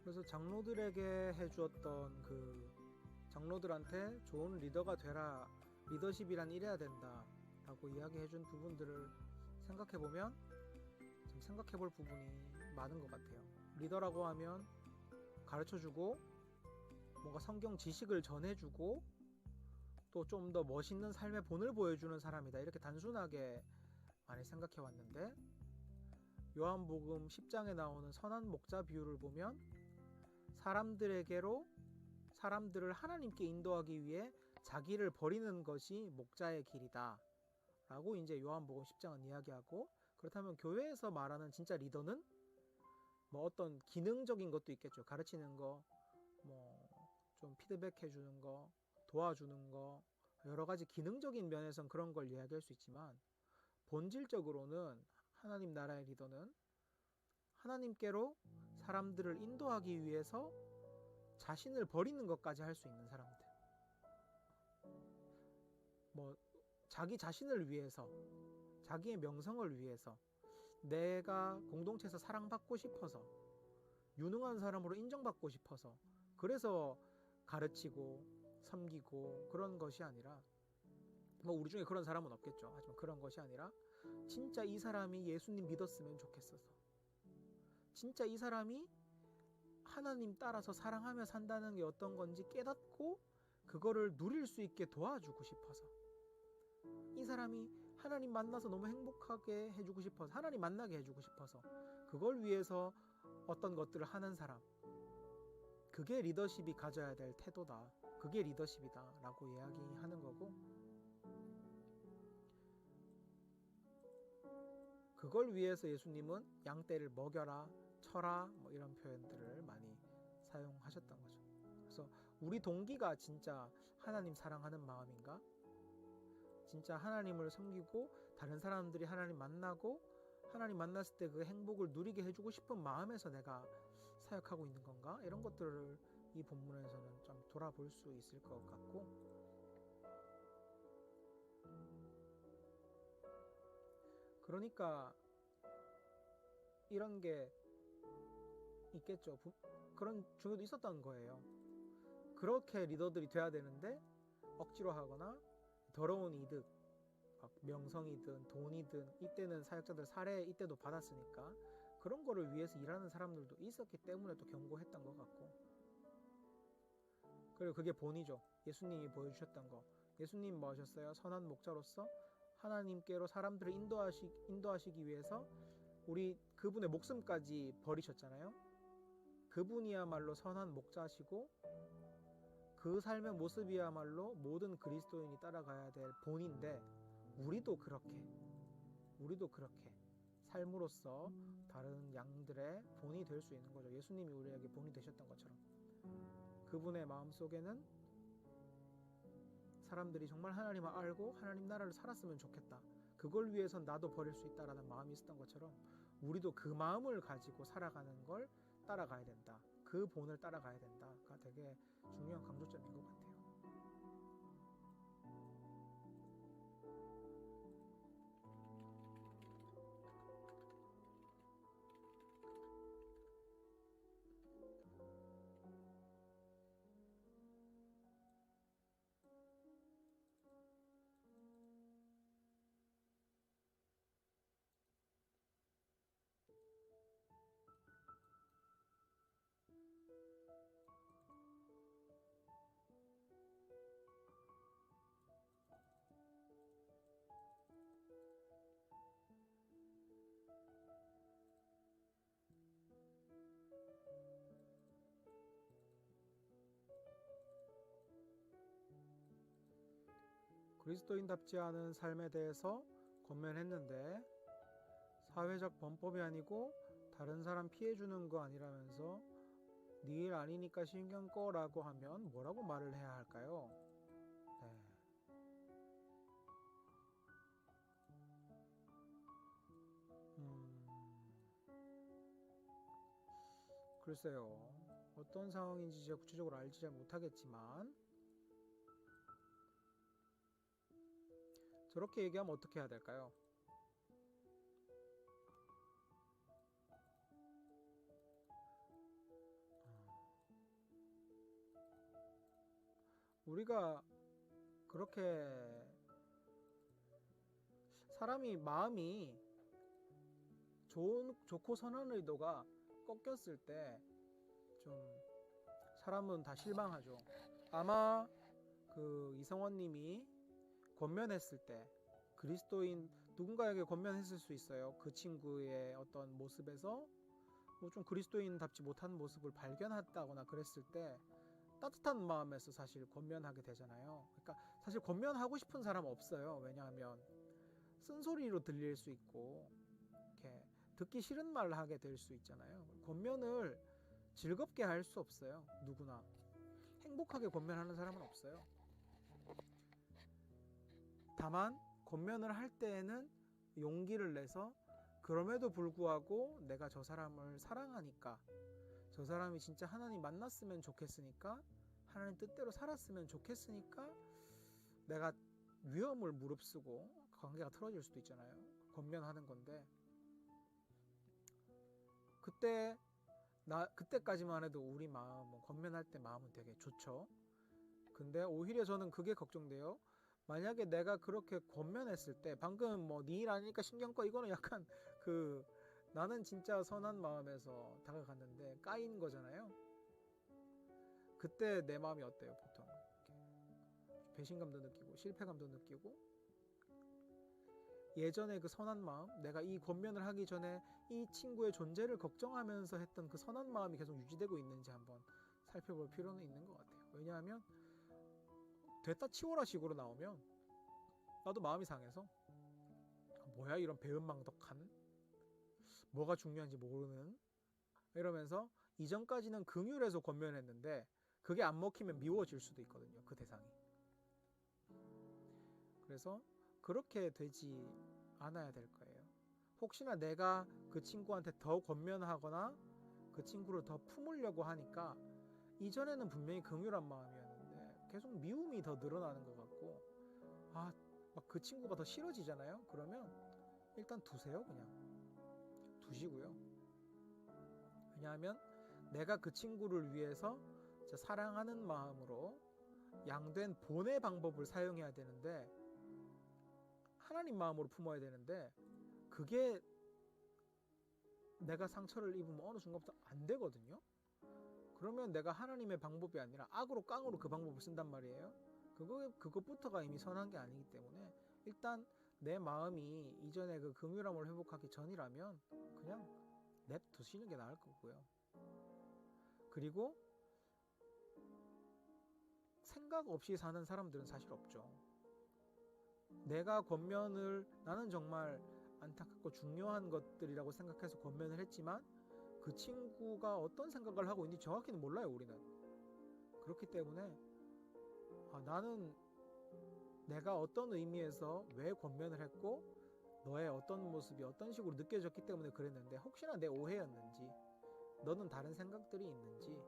그래서 장로들에게 해주었던 장로들한테 좋은 리더가 되라, 리더십이란 이래야 된다 라고 이야기해준 부분들을 생각해보면 좀 생각해볼 부분이 많은 것 같아요. 리더라고 하면 가르쳐주고 뭔가 성경 지식을 전해주고 또 좀 더 멋있는 삶의 본을 보여주는 사람이다, 이렇게 단순하게 많이 생각해왔는데, 요한복음 10장에 나오는 선한 목자 비유를 보면 사람들을 하나님께 인도하기 위해 자기를 버리는 것이 목자의 길이다 라고 이제 요한복음 10장은 이야기하고, 그렇다면 교회에서 말하는 진짜 리더는 뭐 어떤 기능적인 것도 있겠죠. 가르치는 거, 뭐 좀 피드백해 주는 거, 도와주는 거, 여러 가지 기능적인 면에선 그런 걸 이야기할 수 있지만, 본질적으로는 하나님 나라의 리더는 하나님께로 사람들을 인도하기 위해서 자신을 버리는 것까지 할 수 있는 사람들, 뭐 자기 자신을 위해서, 자기의 명성을 위해서, 내가 공동체에서 사랑받고 싶어서, 유능한 사람으로 인정받고 싶어서 그래서 가르치고 섬기고 그런 것이 아니라, 뭐 우리 중에 그런 사람은 없겠죠. 하지만 그런 것이 아니라 진짜 이 사람이 예수님 믿었으면 좋겠어서, 진짜 이 사람이 하나님 따라서 사랑하며 산다는 게 어떤 건지 깨닫고 그거를 누릴 수 있게 도와주고 싶어서, 이 사람이 하나님 만나서 너무 행복하게 해주고 싶어서, 하나님 만나게 해주고 싶어서 그걸 위해서 어떤 것들을 하는 사람, 그게 리더십이 가져야 될 태도다, 그게 리더십이다 라고 이야기하는 거고, 그걸 위해서 예수님은 양떼를 먹여라, 쳐라, 뭐 이런 표현들을 많이 사용하셨던 거죠. 그래서 우리 동기가 진짜 하나님 사랑하는 마음인가? 진짜 하나님을 섬기고 다른 사람들이 하나님 만나고 하나님 만났을 때 그 행복을 누리게 해주고 싶은 마음에서 내가 사역하고 있는 건가? 이런 것들을 이 본문에서는 좀 돌아볼 수 있을 것 같고, 그러니까 이런 게 있겠죠. 그런 중요도 있었던 거예요. 그렇게 리더들이 돼야 되는데 억지로 하거나 더러운 이득, 명성이든 돈이든, 이때는 사역자들 살해 이때도 받았으니까 그런 거를 위해서 일하는 사람들도 있었기 때문에 또 경고했던 것 같고, 그리고 그게 본이죠. 예수님이 보여주셨던 거. 예수님 뭐 하셨어요? 선한 목자로서 하나님께로 사람들을 인도하시기 위해서 우리 그분의 목숨까지 버리셨잖아요. 그분이야말로 선한 목자시고 그 삶의 모습이야말로 모든 그리스도인이 따라가야 될 본인데, 우리도 그렇게 삶으로써 다른 양들의 본이 될 수 있는 거죠. 예수님이 우리에게 본이 되셨던 것처럼 그분의 마음속에는 사람들이 정말 하나님을 알고 하나님 나라를 살았으면 좋겠다, 그걸 위해선 나도 버릴 수 있다라는 마음이 있었던 것처럼 우리도 그 마음을 가지고 살아가는 걸 따라가야 된다, 그 본을 따라가야 된다가 되게 중요한 강조점인 것 같아요. 그리스도인답지 않은 삶에 대해서 권면했는데, 사회적 범법이 아니고 다른 사람 피해주는 거 아니라면서 네 일 아니니까 신경 꺼라고 하면 뭐라고 말을 해야 할까요? 네. 글쎄요, 어떤 상황인지 제가 구체적으로 알지 잘 못하겠지만 저렇게 얘기하면 어떻게 해야 될까요? 우리가 그렇게 사람이 마음이 좋고 선한 의도가 꺾였을 때 좀 사람은 다 실망하죠. 아마 그 이성원님이 권면했을 때 그리스도인 누군가에게 권면했을 수 있어요. 그 친구의 어떤 모습에서 뭐 좀 그리스도인답지 못한 모습을 발견했다거나 그랬을 때 따뜻한 마음에서 사실 권면하게 되잖아요. 그러니까 사실 권면하고 싶은 사람은 없어요. 왜냐하면 쓴소리로 들릴 수 있고 이렇게 듣기 싫은 말을 하게 될 수 있잖아요. 권면을 즐겁게 할 수 없어요. 누구나 행복하게 권면하는 사람은 없어요. 다만 권면을 할 때에는 용기를 내서 그럼에도 불구하고 내가 저 사람을 사랑하니까, 저 사람이 진짜 하나님 만났으면 좋겠으니까, 하나님 뜻대로 살았으면 좋겠으니까 내가 위험을 무릅쓰고 관계가 틀어질 수도 있잖아요. 권면하는 건데 그때까지만 해도 우리 마음은 권면할 때 마음은 되게 좋죠. 근데 오히려 저는 그게 걱정돼요. 만약에 내가 그렇게 권면했을 때 방금 뭐 네 일 아니니까 신경 꺼 이거는 약간 그 나는 진짜 선한 마음에서 다가갔는데 까인 거잖아요. 그때 내 마음이 어때요? 보통 배신감도 느끼고 실패감도 느끼고 예전에 그 선한 마음, 내가 이 권면을 하기 전에 이 친구의 존재를 걱정하면서 했던 그 선한 마음이 계속 유지되고 있는지 한번 살펴볼 필요는 있는 것 같아요. 왜냐하면 됐다 치워라 식으로 나오면 나도 마음이 상해서 뭐야 이런 배은망덕한 뭐가 중요한지 모르는 이러면서 이전까지는 긍휼해서 권면했는데 그게 안 먹히면 미워질 수도 있거든요. 그 대상이. 그래서 그렇게 되지 않아야 될 거예요. 혹시나 내가 그 친구한테 더 권면하거나 그 친구를 더 품으려고 하니까 이전에는 분명히 긍휼한 마음이었는데 계속 미움이 더 늘어나는 것 같고 막 그 친구가 더 싫어지잖아요. 그러면 일단 두세요. 그냥 두시고요. 왜냐하면 내가 그 친구를 위해서 사랑하는 마음으로 양된 본의 방법을 사용해야 되는데 하나님 마음으로 품어야 되는데 그게 내가 상처를 입으면 어느 순간부터 안 되거든요. 그러면 내가 하나님의 방법이 아니라 악으로 깡으로 그 방법을 쓴단 말이에요. 그것부터가 이미 선한 게 아니기 때문에 일단 내 마음이 이전에 그 긍휼함을 회복하기 전이라면 그냥 냅두시는 게 나을 거고요. 그리고 생각 없이 사는 사람들은 사실 없죠. 내가 권면을 나는 정말 안타깝고 중요한 것들이라고 생각해서 권면을 했지만 그 친구가 어떤 생각을 하고 있는지 정확히는 몰라요. 우리는. 그렇기 때문에 나는 내가 어떤 의미에서 왜 권면을 했고 너의 어떤 모습이 어떤 식으로 느껴졌기 때문에 그랬는데 혹시나 내 오해였는지 너는 다른 생각들이 있는지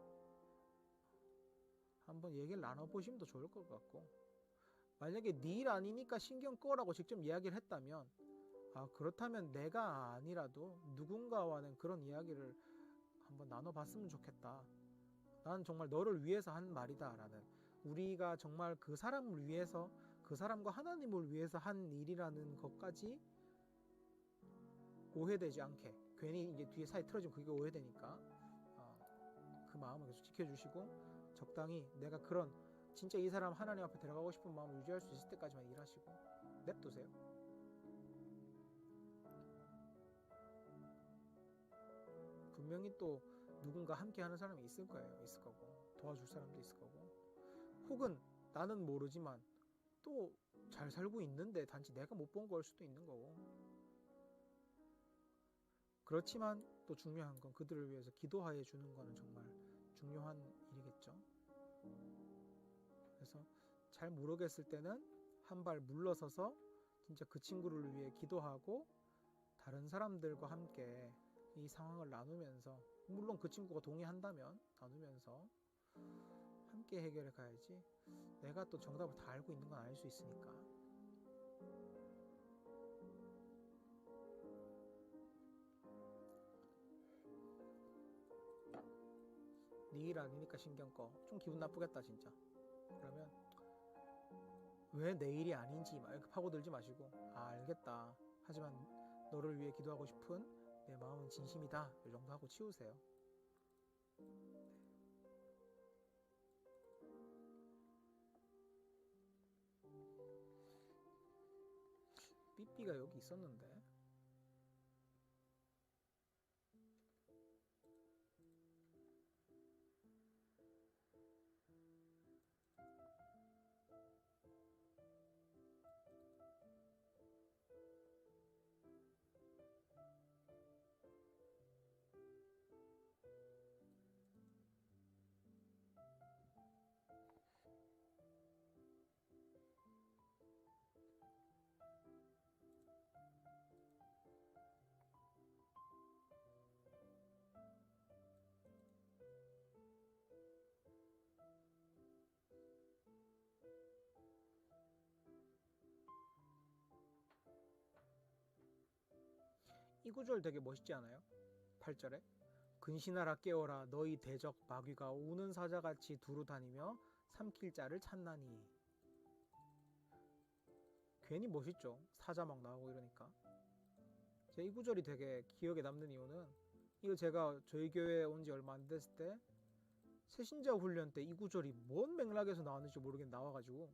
한번 얘기를 나눠보시면 더 좋을 것 같고 만약에 네 일 아니니까 신경 꺼라고 직접 이야기를 했다면 그렇다면 내가 아니라도 누군가와는 그런 이야기를 한번 나눠봤으면 좋겠다. 난 정말 너를 위해서 한 말이다 라는 우리가 정말 그 사람을 위해서 그 사람과 하나님을 위해서 한 일이라는 것까지 오해되지 않게 괜히 이제 뒤에 사이 틀어지면 그게 오해되니까 그 마음을 계속 지켜주시고 적당히 내가 그런 진짜 이 사람 하나님 앞에 들어가고 싶은 마음을 유지할 수 있을 때까지만 일하시고 냅두세요. 분명히 또 누군가 함께 하는 사람이 있을 거예요. 있을 거고 도와줄 사람도 있을 거고 혹은 나는 모르지만 또 잘 살고 있는데 단지 내가 못 본 걸 수도 있는 거고 그렇지만 또 중요한 건 그들을 위해서 기도하여 주는 거는 정말 중요한 일이겠죠. 그래서 잘 모르겠을 때는 한 발 물러서서 진짜 그 친구를 위해 기도하고 다른 사람들과 함께 이 상황을 나누면서 물론 그 친구가 동의한다면 나누면서 함께 해결해 가야지 내가 또 정답을 다 알고 있는 건 아닐 수 있으니까 네 일 아니니까 신경 꺼 좀 기분 나쁘겠다 진짜 그러면 왜 내일이 아닌지 막 이렇게 파고들지 마시고, 알겠다, 하지만 너를 위해 기도하고 싶은 내 마음은 진심이다, 이 정도 하고 치우세요. 삐삐가 여기 있었는데. 이 구절 되게 멋있지 않아요? 8절에 근신하라 깨어라 너희 대적 마귀가 우는 사자같이 두루 다니며 삼킬 자를 찾나니. 괜히 멋있죠? 사자 막 나오고 이러니까. 제 이 구절이 되게 기억에 남는 이유는, 이거 제가 저희 교회에 온 지 얼마 안 됐을 때 새신자 훈련 때 이 구절이 뭔 맥락에서 나왔는지 모르겠는데 나와가지고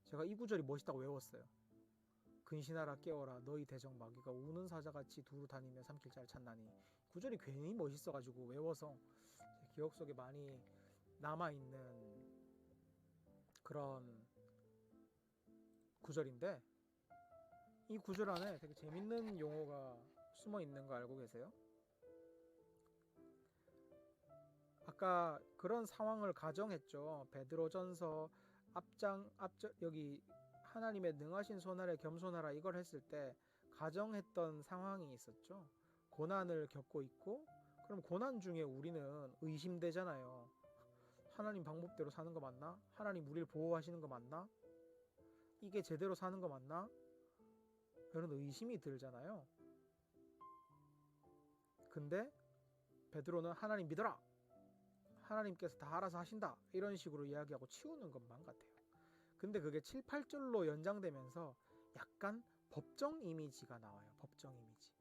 제가 이 구절이 멋있다고 외웠어요. 근신하라 깨어라 너희 대적 마귀가 우는 사자같이 두루 다니며 삼킬 자를 찾나니. 구절이 괜히 멋있어가지고 외워서 제 기억 속에 많이 남아있는 그런 구절인데, 이 구절 안에 되게 재밌는 용어가 숨어 있는 거 알고 계세요? 아까 그런 상황을 가정했죠. 베드로전서 여기 하나님의 능하신 손 아래 겸손하라 이걸 했을 때 가정했던 상황이 있었죠. 고난을 겪고 있고, 그럼 고난 중에 우리는 의심되잖아요. 하나님 방법대로 사는 거 맞나? 하나님 우리를 보호하시는 거 맞나? 이게 제대로 사는 거 맞나? 이런 의심이 들잖아요. 근데 베드로는 하나님 믿어라, 하나님께서 다 알아서 하신다, 이런 식으로 이야기하고 치우는 것만 같아요. 근데 그게 7, 8절로 연장되면서 약간 법정 이미지가 나와요. 법정 이미지.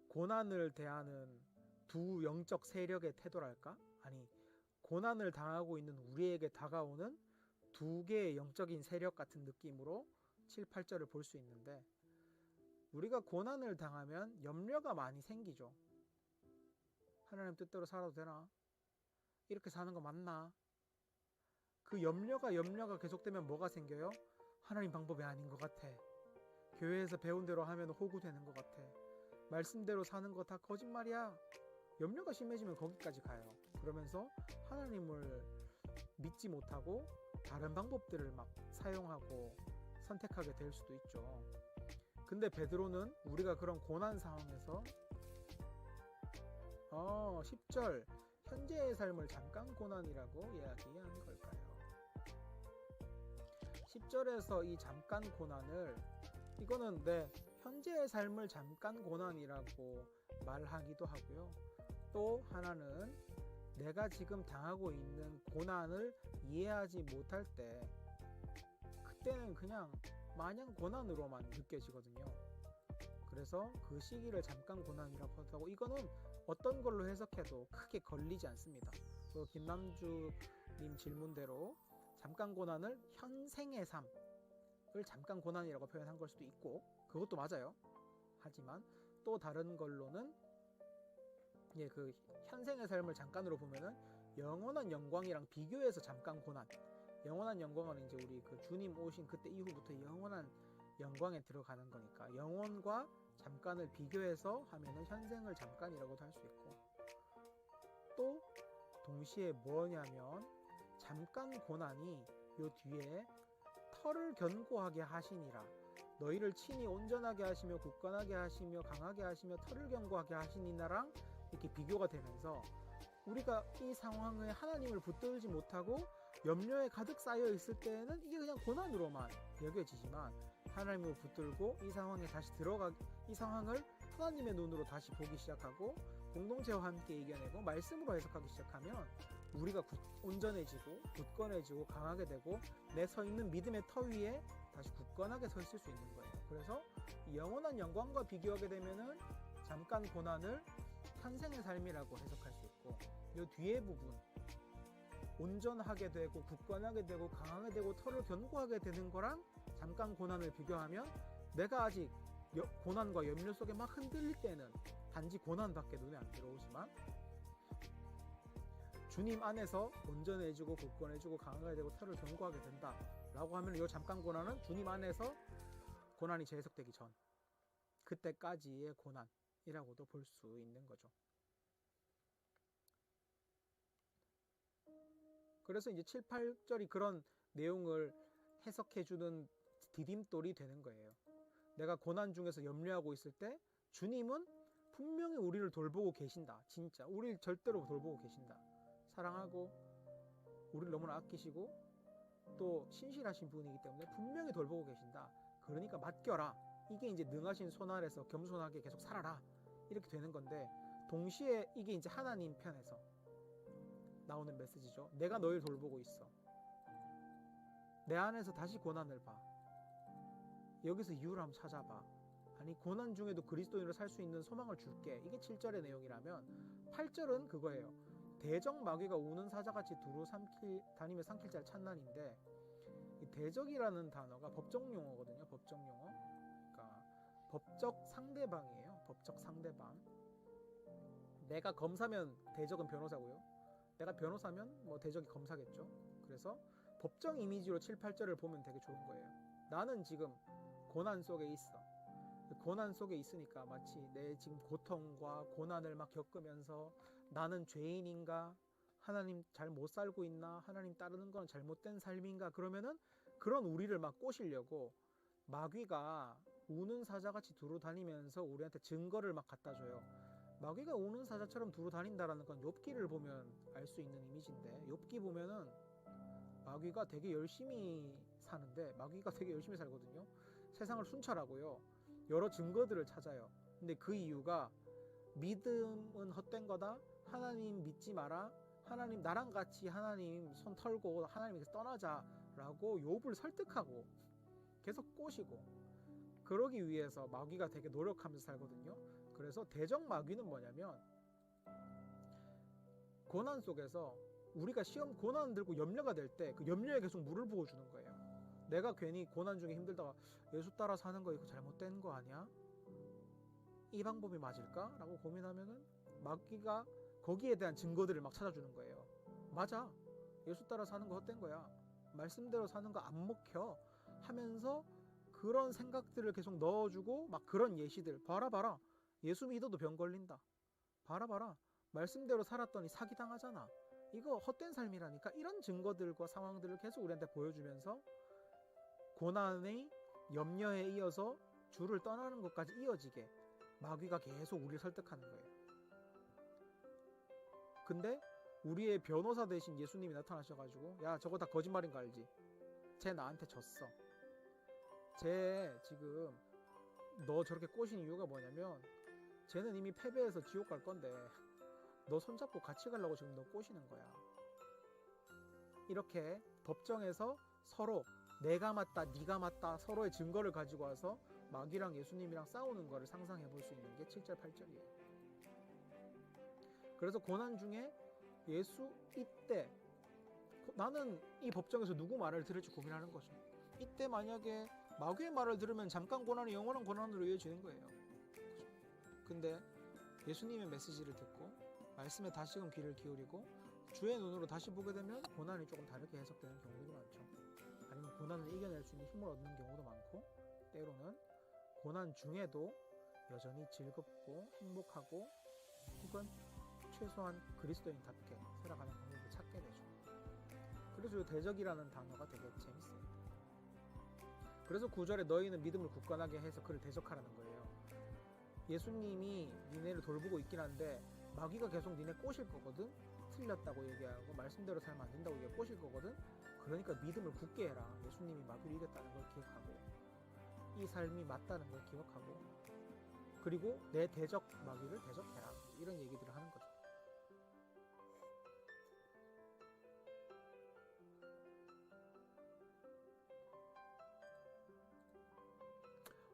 고난을 대하는 두 영적 세력의 태도랄까? 아니, 고난을 당하고 있는 우리에게 다가오는 두 개의 영적인 세력 같은 느낌으로 7, 8절을 볼 수 있는데, 우리가 고난을 당하면 염려가 많이 생기죠. 하나님 뜻대로 살아도 되나? 이렇게 사는 거 맞나? 그 염려가 계속되면 뭐가 생겨요? 하나님 방법이 아닌 것 같아. 교회에서 배운 대로 하면 호구되는 것 같아. 말씀대로 사는 거 다 거짓말이야. 염려가 심해지면 거기까지 가요. 그러면서 하나님을 믿지 못하고 다른 방법들을 막 사용하고 선택하게 될 수도 있죠. 근데 베드로는 우리가 그런 고난 상황에서 10절 현재의 삶을 잠깐 고난이라고 이야기한 걸까요? 10절에서 이 잠깐 고난을, 이거는 현재의 삶을 잠깐 고난이라고 말하기도 하고요. 또 하나는 내가 지금 당하고 있는 고난을 이해하지 못할 때, 그때는 그냥 마냥 고난으로만 느껴지거든요. 그래서 그 시기를 잠깐 고난이라고 하고, 이거는 어떤 걸로 해석해도 크게 걸리지 않습니다. 그 김남주님 질문대로 잠깐 고난을 현생의 삶을 잠깐 고난이라고 표현한 걸 수도 있고, 그것도 맞아요. 하지만 또 다른 걸로는 그 현생의 삶을 잠깐으로 보면은 영원한 영광이랑 비교해서 잠깐 고난, 영원한 영광은 이제 우리 그 주님 오신 그때 이후부터 영원한 영광에 들어가는 거니까 영원과 잠깐을 비교해서 하면은 현생을 잠깐이라고도 할 수 있고, 또 동시에 뭐냐면 잠깐 고난이 요 뒤에 터를 견고하게 하시니라, 너희를 친히 온전하게 하시며 굳건하게 하시며 강하게 하시며 터를 견고하게 하시니나랑 이렇게 비교가 되면서, 우리가 이 상황에 하나님을 붙들지 못하고 염려에 가득 쌓여 있을 때는 이게 그냥 고난으로만 여겨지지만, 하나님을 붙들고 이 상황에 다시 이 상황을 하나님의 눈으로 다시 보기 시작하고 공동체와 함께 이겨내고 말씀으로 해석하기 시작하면 우리가 온전해지고 굳건해지고 강하게 되고 내 서 있는 믿음의 터 위에 다시 굳건하게 서 있을 수 있는 거예요. 그래서 영원한 영광과 비교하게 되면은 잠깐 고난을 현생의 삶이라고 해석할 수 있고, 이 뒤에 부분 온전하게 되고 굳건하게 되고 강하게 되고 터를 견고하게 되는 거랑 잠깐 고난을 비교하면 내가 아직 고난과 염려 속에 막 흔들릴 때는 단지 고난밖에 눈에 안 들어오지만 주님 안에서 온전해지고 굳건해지고 강하게 되고 터를 견고하게 된다 라고 하면 이 잠깐 고난은 주님 안에서 고난이 재해석되기 전 그때까지의 고난이라고도 볼 수 있는 거죠. 그래서 이제 7, 8절이 그런 내용을 해석해주는 디딤돌이 되는 거예요. 내가 고난 중에서 염려하고 있을 때 주님은 분명히 우리를 돌보고 계신다. 진짜 우리를 절대로 돌보고 계신다. 사랑하고 우리를 너무나 아끼시고 또 신실하신 분이기 때문에 분명히 돌보고 계신다. 그러니까 맡겨라. 이게 이제 능하신 손 아래서 겸손하게 계속 살아라. 이렇게 되는 건데, 동시에 이게 이제 하나님 편에서 나오는 메시지죠. 내가 너를 돌보고 있어. 내 안에서 다시 고난을 봐. 여기서 이유를 한번 찾아봐. 아니 고난 중에도 그리스도인으로 살 수 있는 소망을 줄게. 이게 7절의 내용이라면 8절은 그거예요. 대적 마귀가 우는 사자같이 두루 다니며 삼킬 자를 찾나니인데, 이 대적이라는 단어가 법적 용어거든요. 법적 용어. 그러니까 법적 상대방이에요. 법적 상대방. 내가 검사면 대적은 변호사고요. 내가 변호사면 뭐 대적이 검사겠죠. 그래서 법정 이미지로 7, 8절을 보면 되게 좋은 거예요. 나는 지금 고난 속에 있어. 고난 속에 있으니까 마치 내 지금 고통과 고난을 막 겪으면서 나는 죄인인가? 하나님 잘 못 살고 있나? 하나님 따르는 건 잘못된 삶인가? 그러면은 그런 우리를 막 꼬시려고 마귀가 우는 사자같이 두루 다니면서 우리한테 증거를 막 갖다 줘요. 마귀가 우는 사자처럼 두루 다닌다라는 건 욥기를 보면 알 수 있는 이미지인데, 욥기 보면은 마귀가 되게 열심히 사는데, 마귀가 되게 열심히 살거든요. 세상을 순찰하고요. 여러 증거들을 찾아요. 근데 그 이유가 믿음은 헛된 거다. 하나님 믿지 마라. 하나님 나랑 같이 하나님 손 털고 하나님에게서 떠나자라고 욥을 설득하고 계속 꼬시고, 그러기 위해서 마귀가 되게 노력하면서 살거든요. 그래서 대적 마귀는 뭐냐면, 고난 속에서 우리가 시험 고난 들고 염려가 될 때 그 염려에 계속 물을 부어주는 거예요. 내가 괜히 고난 중에 힘들다가 예수 따라 사는 거 이거 잘못된 거 아니야? 이 방법이 맞을까? 라고 고민하면은 마귀가 거기에 대한 증거들을 막 찾아주는 거예요. 맞아. 예수 따라 사는 거 헛된 거야. 말씀대로 사는 거 안 먹혀. 하면서 그런 생각들을 계속 넣어주고 막 그런 예시들. 봐라. 예수 믿어도 병 걸린다. 봐라. 말씀대로 살았더니 사기당하잖아. 이거 헛된 삶이라니까. 이런 증거들과 상황들을 계속 우리한테 보여주면서 고난의 염려에 이어서 주를 떠나는 것까지 이어지게 마귀가 계속 우리를 설득하는 거예요. 근데 우리의 변호사 대신 예수님이 나타나셔가지고, 야 저거 다 거짓말인 거 알지? 쟤 나한테 졌어. 쟤 지금 너 저렇게 꼬신 이유가 뭐냐면 쟤는 이미 패배해서 지옥 갈 건데 너 손잡고 같이 가려고 지금 너 꼬시는 거야. 이렇게 법정에서 서로 내가 맞다 네가 맞다 서로의 증거를 가지고 와서 마귀랑 예수님이랑 싸우는 거를 상상해 볼 수 있는 게 7절 8절이에요. 그래서 고난 중에 예수 이때 나는 이 법정에서 누구 말을 들을지 고민하는 거죠. 이때 만약에 마귀의 말을 들으면 잠깐 고난이 영원한 고난으로 이어지는 거예요. 근데 예수님의 메시지를 듣고 말씀에 다시금 귀를 기울이고 주의 눈으로 다시 보게 되면 고난이 조금 다르게 해석되는 경우도 많죠. 아니면 고난을 이겨낼 수 있는 힘을 얻는 경우도 많고, 때로는 고난 중에도 여전히 즐겁고 행복하고 혹은 최소한 그리스도인답게 살아가는 방법을 찾게 되죠. 그래서 대적이라는 단어가 되게 재밌어요. 그래서 9절에 너희는 믿음을 굳건하게 해서 그를 대적하라는 거예요. 예수님이 니네를 돌보고 있긴 한데 마귀가 계속 니네 꼬실 거거든. 틀렸다고 얘기하고 말씀대로 살면 안 된다고 얘기하고 꼬실 거거든. 그러니까 믿음을 굳게 해라. 예수님이 마귀를 이겼다는 걸 기억하고 이 삶이 맞다는 걸 기억하고 그리고 내 대적 마귀를 대적해라. 이런 얘기들을 하는 거죠.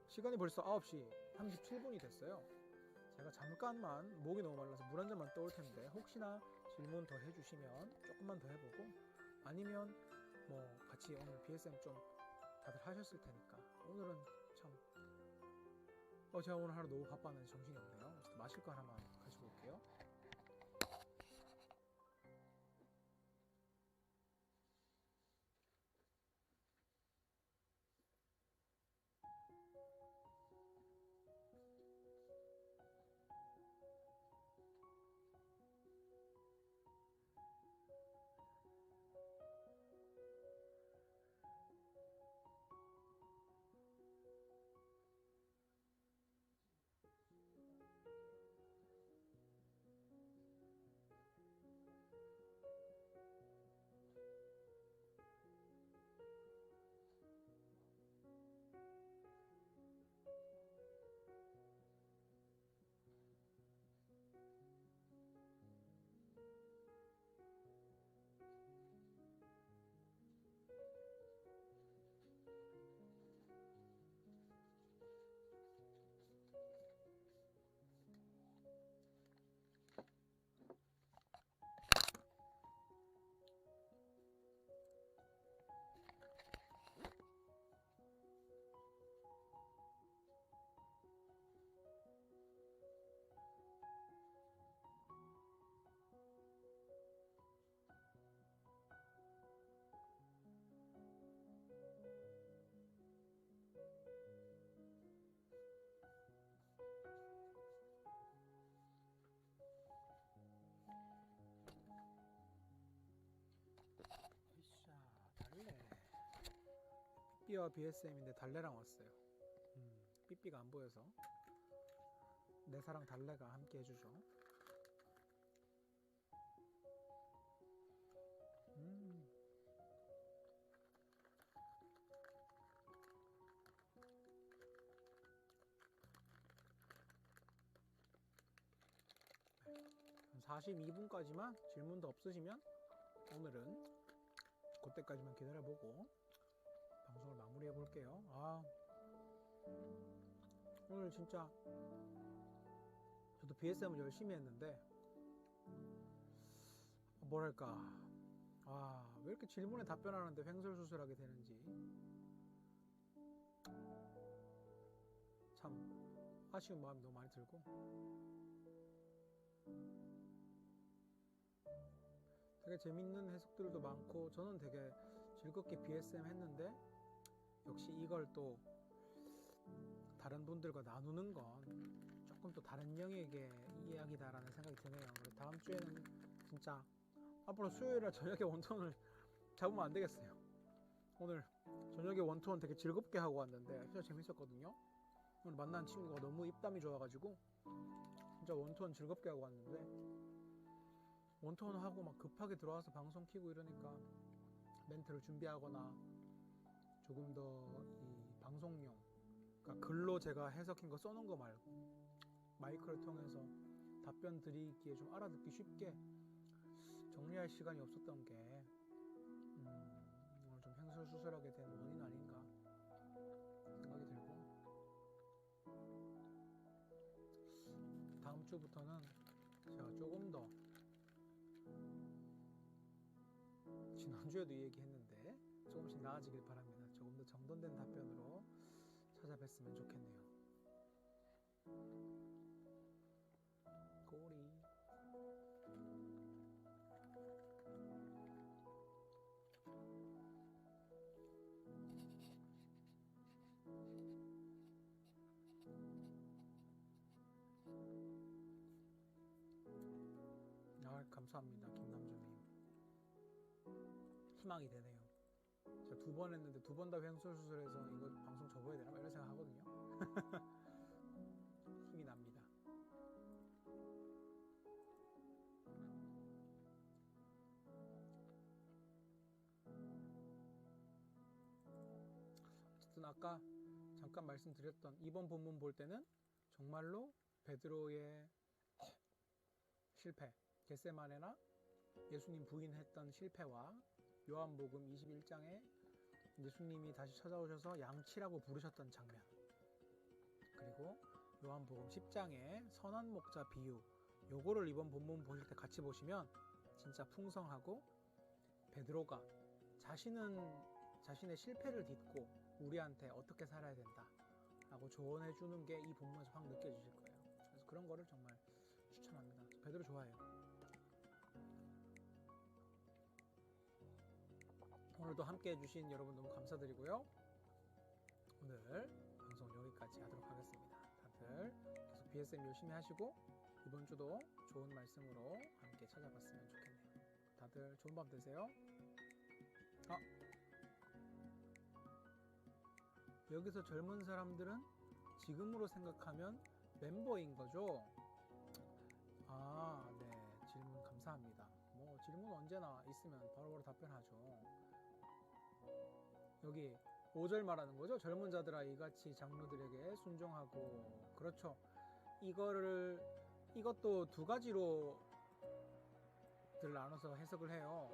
시간이 벌써 9시 37분이 됐어요. 제가 잠깐만 목이 너무 말라서 물 한 잔만 떠올 텐데 혹시나 질문 더 해주시면 조금만 더 해보고, 아니면 뭐 같이 오늘 BSM 좀 다들 하셨을 테니까 오늘은 참 제가 오늘 하루 너무 바빴는데 정신이 없네요. 마실 거 하나만 가지고 올게요. 달래. 삐삐와 BSM인데 달래랑 왔어요. 삐삐가 안 보여서 내 사랑 달래가 함께 해주죠. 한 42분까지만 질문도 없으시면 오늘은 그때까지만 기다려보고 방송을 마무리해 볼게요. 오늘 진짜 저도 BSM을 열심히 했는데 뭐랄까, 왜 이렇게 질문에 답변하는데 횡설수설하게 되는지 참 아쉬운 마음이 너무 많이 들고, 되게 재밌는 해석들도 많고 저는 되게 즐겁게 BSM 했는데, 역시 이걸 또 다른 분들과 나누는 건 조금 또 다른 영역의 이야기다라는 생각이 드네요. 다음 주에는 진짜 앞으로 수요일에 저녁에 원투원을 잡으면 안 되겠어요. 오늘 저녁에 원투원 되게 즐겁게 하고 왔는데 진짜 재밌었거든요. 오늘 만난 친구가 너무 입담이 좋아가지고 진짜 원투원 즐겁게 하고 왔는데, 원투원 하고 막 급하게 들어와서 방송 키고 이러니까 멘트를 준비하거나 조금 더 이 방송용, 그러니까 글로 제가 해석한 거 써놓은 거 말고 마이크를 통해서 답변 드리기에 좀 알아듣기 쉽게 정리할 시간이 없었던 게 오늘 좀 횡설수설하게 된 원인 아닌가 생각이 들고, 다음 주부터는 제가 조금 더, 지난주에도 이 얘기했는데 조금씩 나아지길 바랍니다. 조금 더 정돈된 답변으로 찾아뵀으면 좋겠네요. 꼬리. 감사합니다, 김남주님. 희망이 되네요. 제가 2번 했는데 2번 다 횡설수설해서 이거 방송 접어야 되나 이런 생각 하거든요. 힘이 납니다. 어쨌든 아까 잠깐 말씀드렸던 이번 본문 볼 때는 정말로 베드로의 실패, 겟세마네나 예수님 부인했던 실패와 요한복음 21장에 예수님이 다시 찾아오셔서 양치라고 부르셨던 장면, 그리고 요한복음 10장의 선한 목자 비유, 요거를 이번 본문 보실 때 같이 보시면 진짜 풍성하고 베드로가 자신의 실패를 딛고 우리한테 어떻게 살아야 된다 라고 조언해 주는 게 이 본문에서 확 느껴지실 거예요. 그래서 그런 거를 정말 추천합니다. 베드로 좋아해요. 오늘도 함께 해주신 여러분 너무 감사드리고요. 오늘 방송 여기까지 하도록 하겠습니다. 다들 계속 BSM 열심히 하시고 이번 주도 좋은 말씀으로 함께 찾아봤으면 좋겠네요. 다들 좋은 밤 되세요. 여기서 젊은 사람들은 지금으로 생각하면 멤버인 거죠? 네. 질문 감사합니다. 뭐 질문 언제나 있으면 바로바로 답변하죠. 여기 5절 말하는 거죠? 젊은 자들아 이같이 장로들에게 순종하고. 그렇죠. 이것도 두 가지로 나눠서 해석을 해요.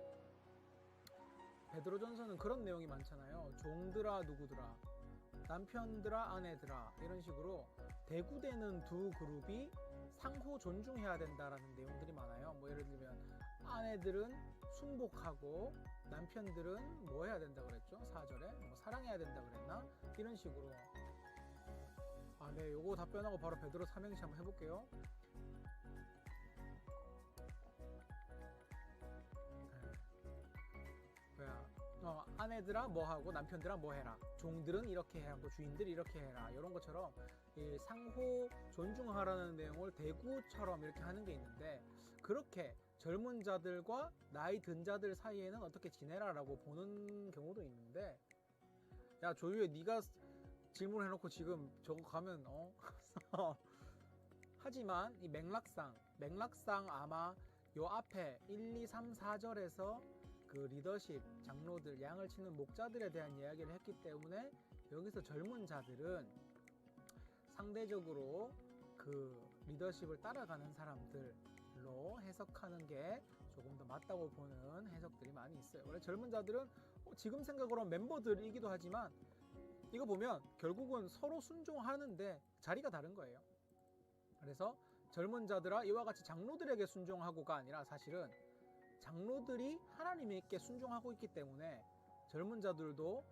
베드로전서는 그런 내용이 많잖아요. 종들아 누구들아, 남편들아 아내들아, 이런 식으로 대구되는 두 그룹이 상호 존중해야 된다라는 내용들이 많아요. 뭐 예를 들면 아내들은 순복하고 남편들은 뭐 해야 된다 그랬죠? 4절에 뭐 사랑해야 된다 그랬나? 이런 식으로. 네, 요거 답변하고 바로 베드로 삼행시 한번 해볼게요. 아내들아 뭐 하고 남편들아 뭐 해라, 종들은 이렇게 하고 주인들이 이렇게 해라, 이런 것처럼 이 상호 존중하라는 내용을 대구처럼 이렇게 하는 게 있는데, 그렇게 젊은 자들과 나이 든 자들 사이에는 어떻게 지내라 라고 보는 경우도 있는데, 야 조유혜 네가 질문해놓고 지금 저거 가면 하지만 이 맥락상 아마 요 앞에 1, 2, 3, 4절에서 그 리더십, 장로들, 양을 치는 목자들에 대한 이야기를 했기 때문에 여기서 젊은 자들은 상대적으로 그 리더십을 따라가는 사람들로 해석하는 게 조금 더 맞다고 보는 해석들이 많이 있어요. 원래 젊은 자들은 지금 생각으로는 멤버들이기도 하지만 이거 보면 결국은 서로 순종하는데 자리가 다른 거예요. 그래서 젊은 자들아 이와 같이 장로들에게 순종하고가 아니라, 사실은 장로들이 하나님께 순종하고 있기 때문에 젊은 자들도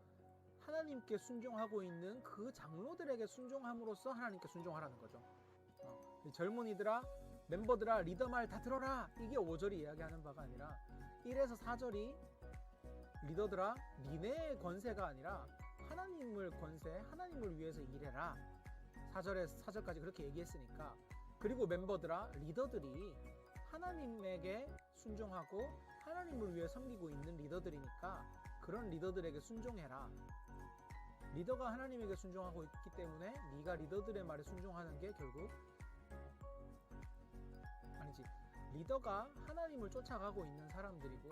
하나님께 순종하고 있는 그 장로들에게 순종함으로써 하나님께 순종하라는 거죠. 젊은이들아, 멤버들아, 리더 말 다 들어라, 이게 5절이 이야기하는 바가 아니라 1에서 4절이 리더들아 니네의 권세가 아니라 하나님을 하나님을 위해서 일해라, 4절까지 그렇게 얘기했으니까. 그리고 멤버들아, 리더들이 하나님에게 순종하고 하나님을 위해 섬기고 있는 리더들이니까 그런 리더들에게 순종해라. 리더가 하나님에게 순종하고 있기 때문에 네가 리더들의 말에 순종하는 게 결국 아니지, 리더가 하나님을 쫓아가고 있는 사람들이고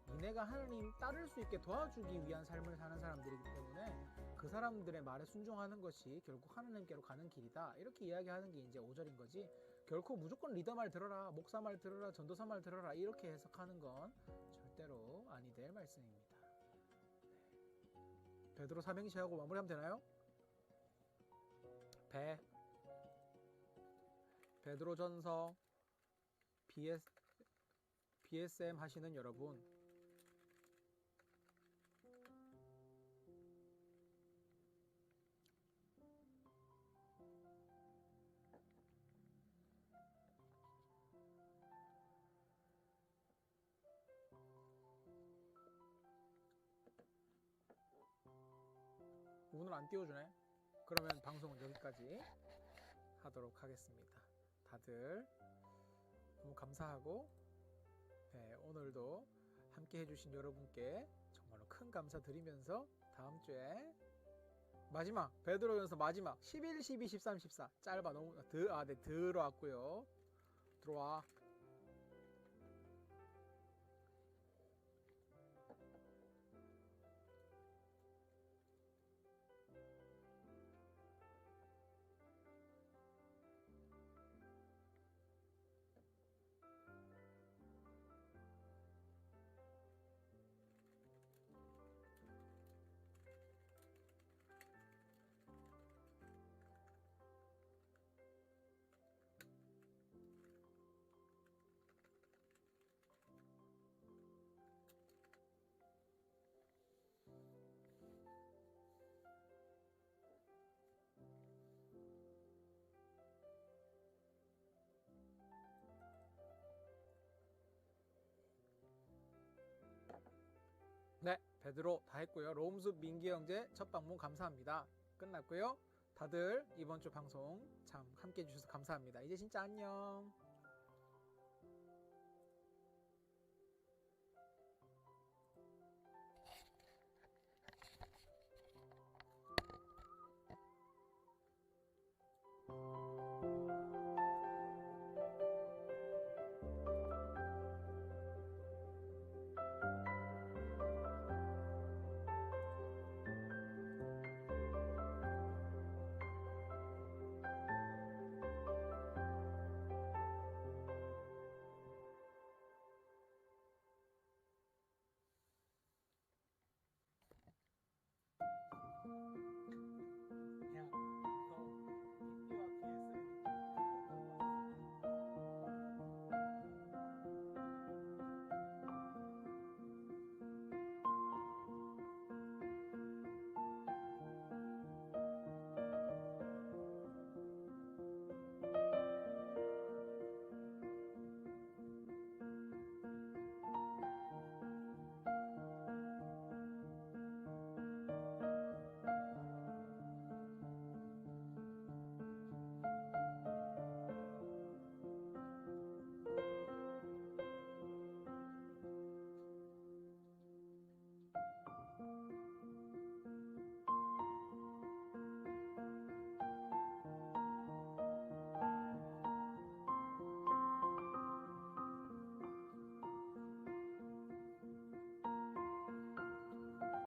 니네가 하나님 따를 수 있게 도와주기 위한 삶을 사는 사람들이기 때문에 그 사람들의 말에 순종하는 것이 결국 하나님께로 가는 길이다, 이렇게 이야기하는 게 이제 5절인 거지, 결코 무조건 리더 말 들어라, 목사 말 들어라, 전도사 말 들어라 이렇게 해석하는 건 절대로 아니 될 말씀입니다. 베드로 삼행시하고 마무리하면 되나요? 베드로전서 BSM 하시는 여러분, 오늘 안 띄워주네. 그러면 방송은 여기까지 하도록 하겠습니다. 다들 너무 감사하고, 오늘도 함께 해주신 여러분께 정말로 큰 감사드리면서 다음 주에 마지막 베드로전서 마지막 11, 12, 13, 14 짧아 너무 들어왔고요. 들어와. 네, 베드로 다 했고요. 로움숲 민기 형제 첫 방문 감사합니다. 끝났고요. 다들 이번 주 방송 참 함께 해주셔서 감사합니다. 이제 진짜 안녕.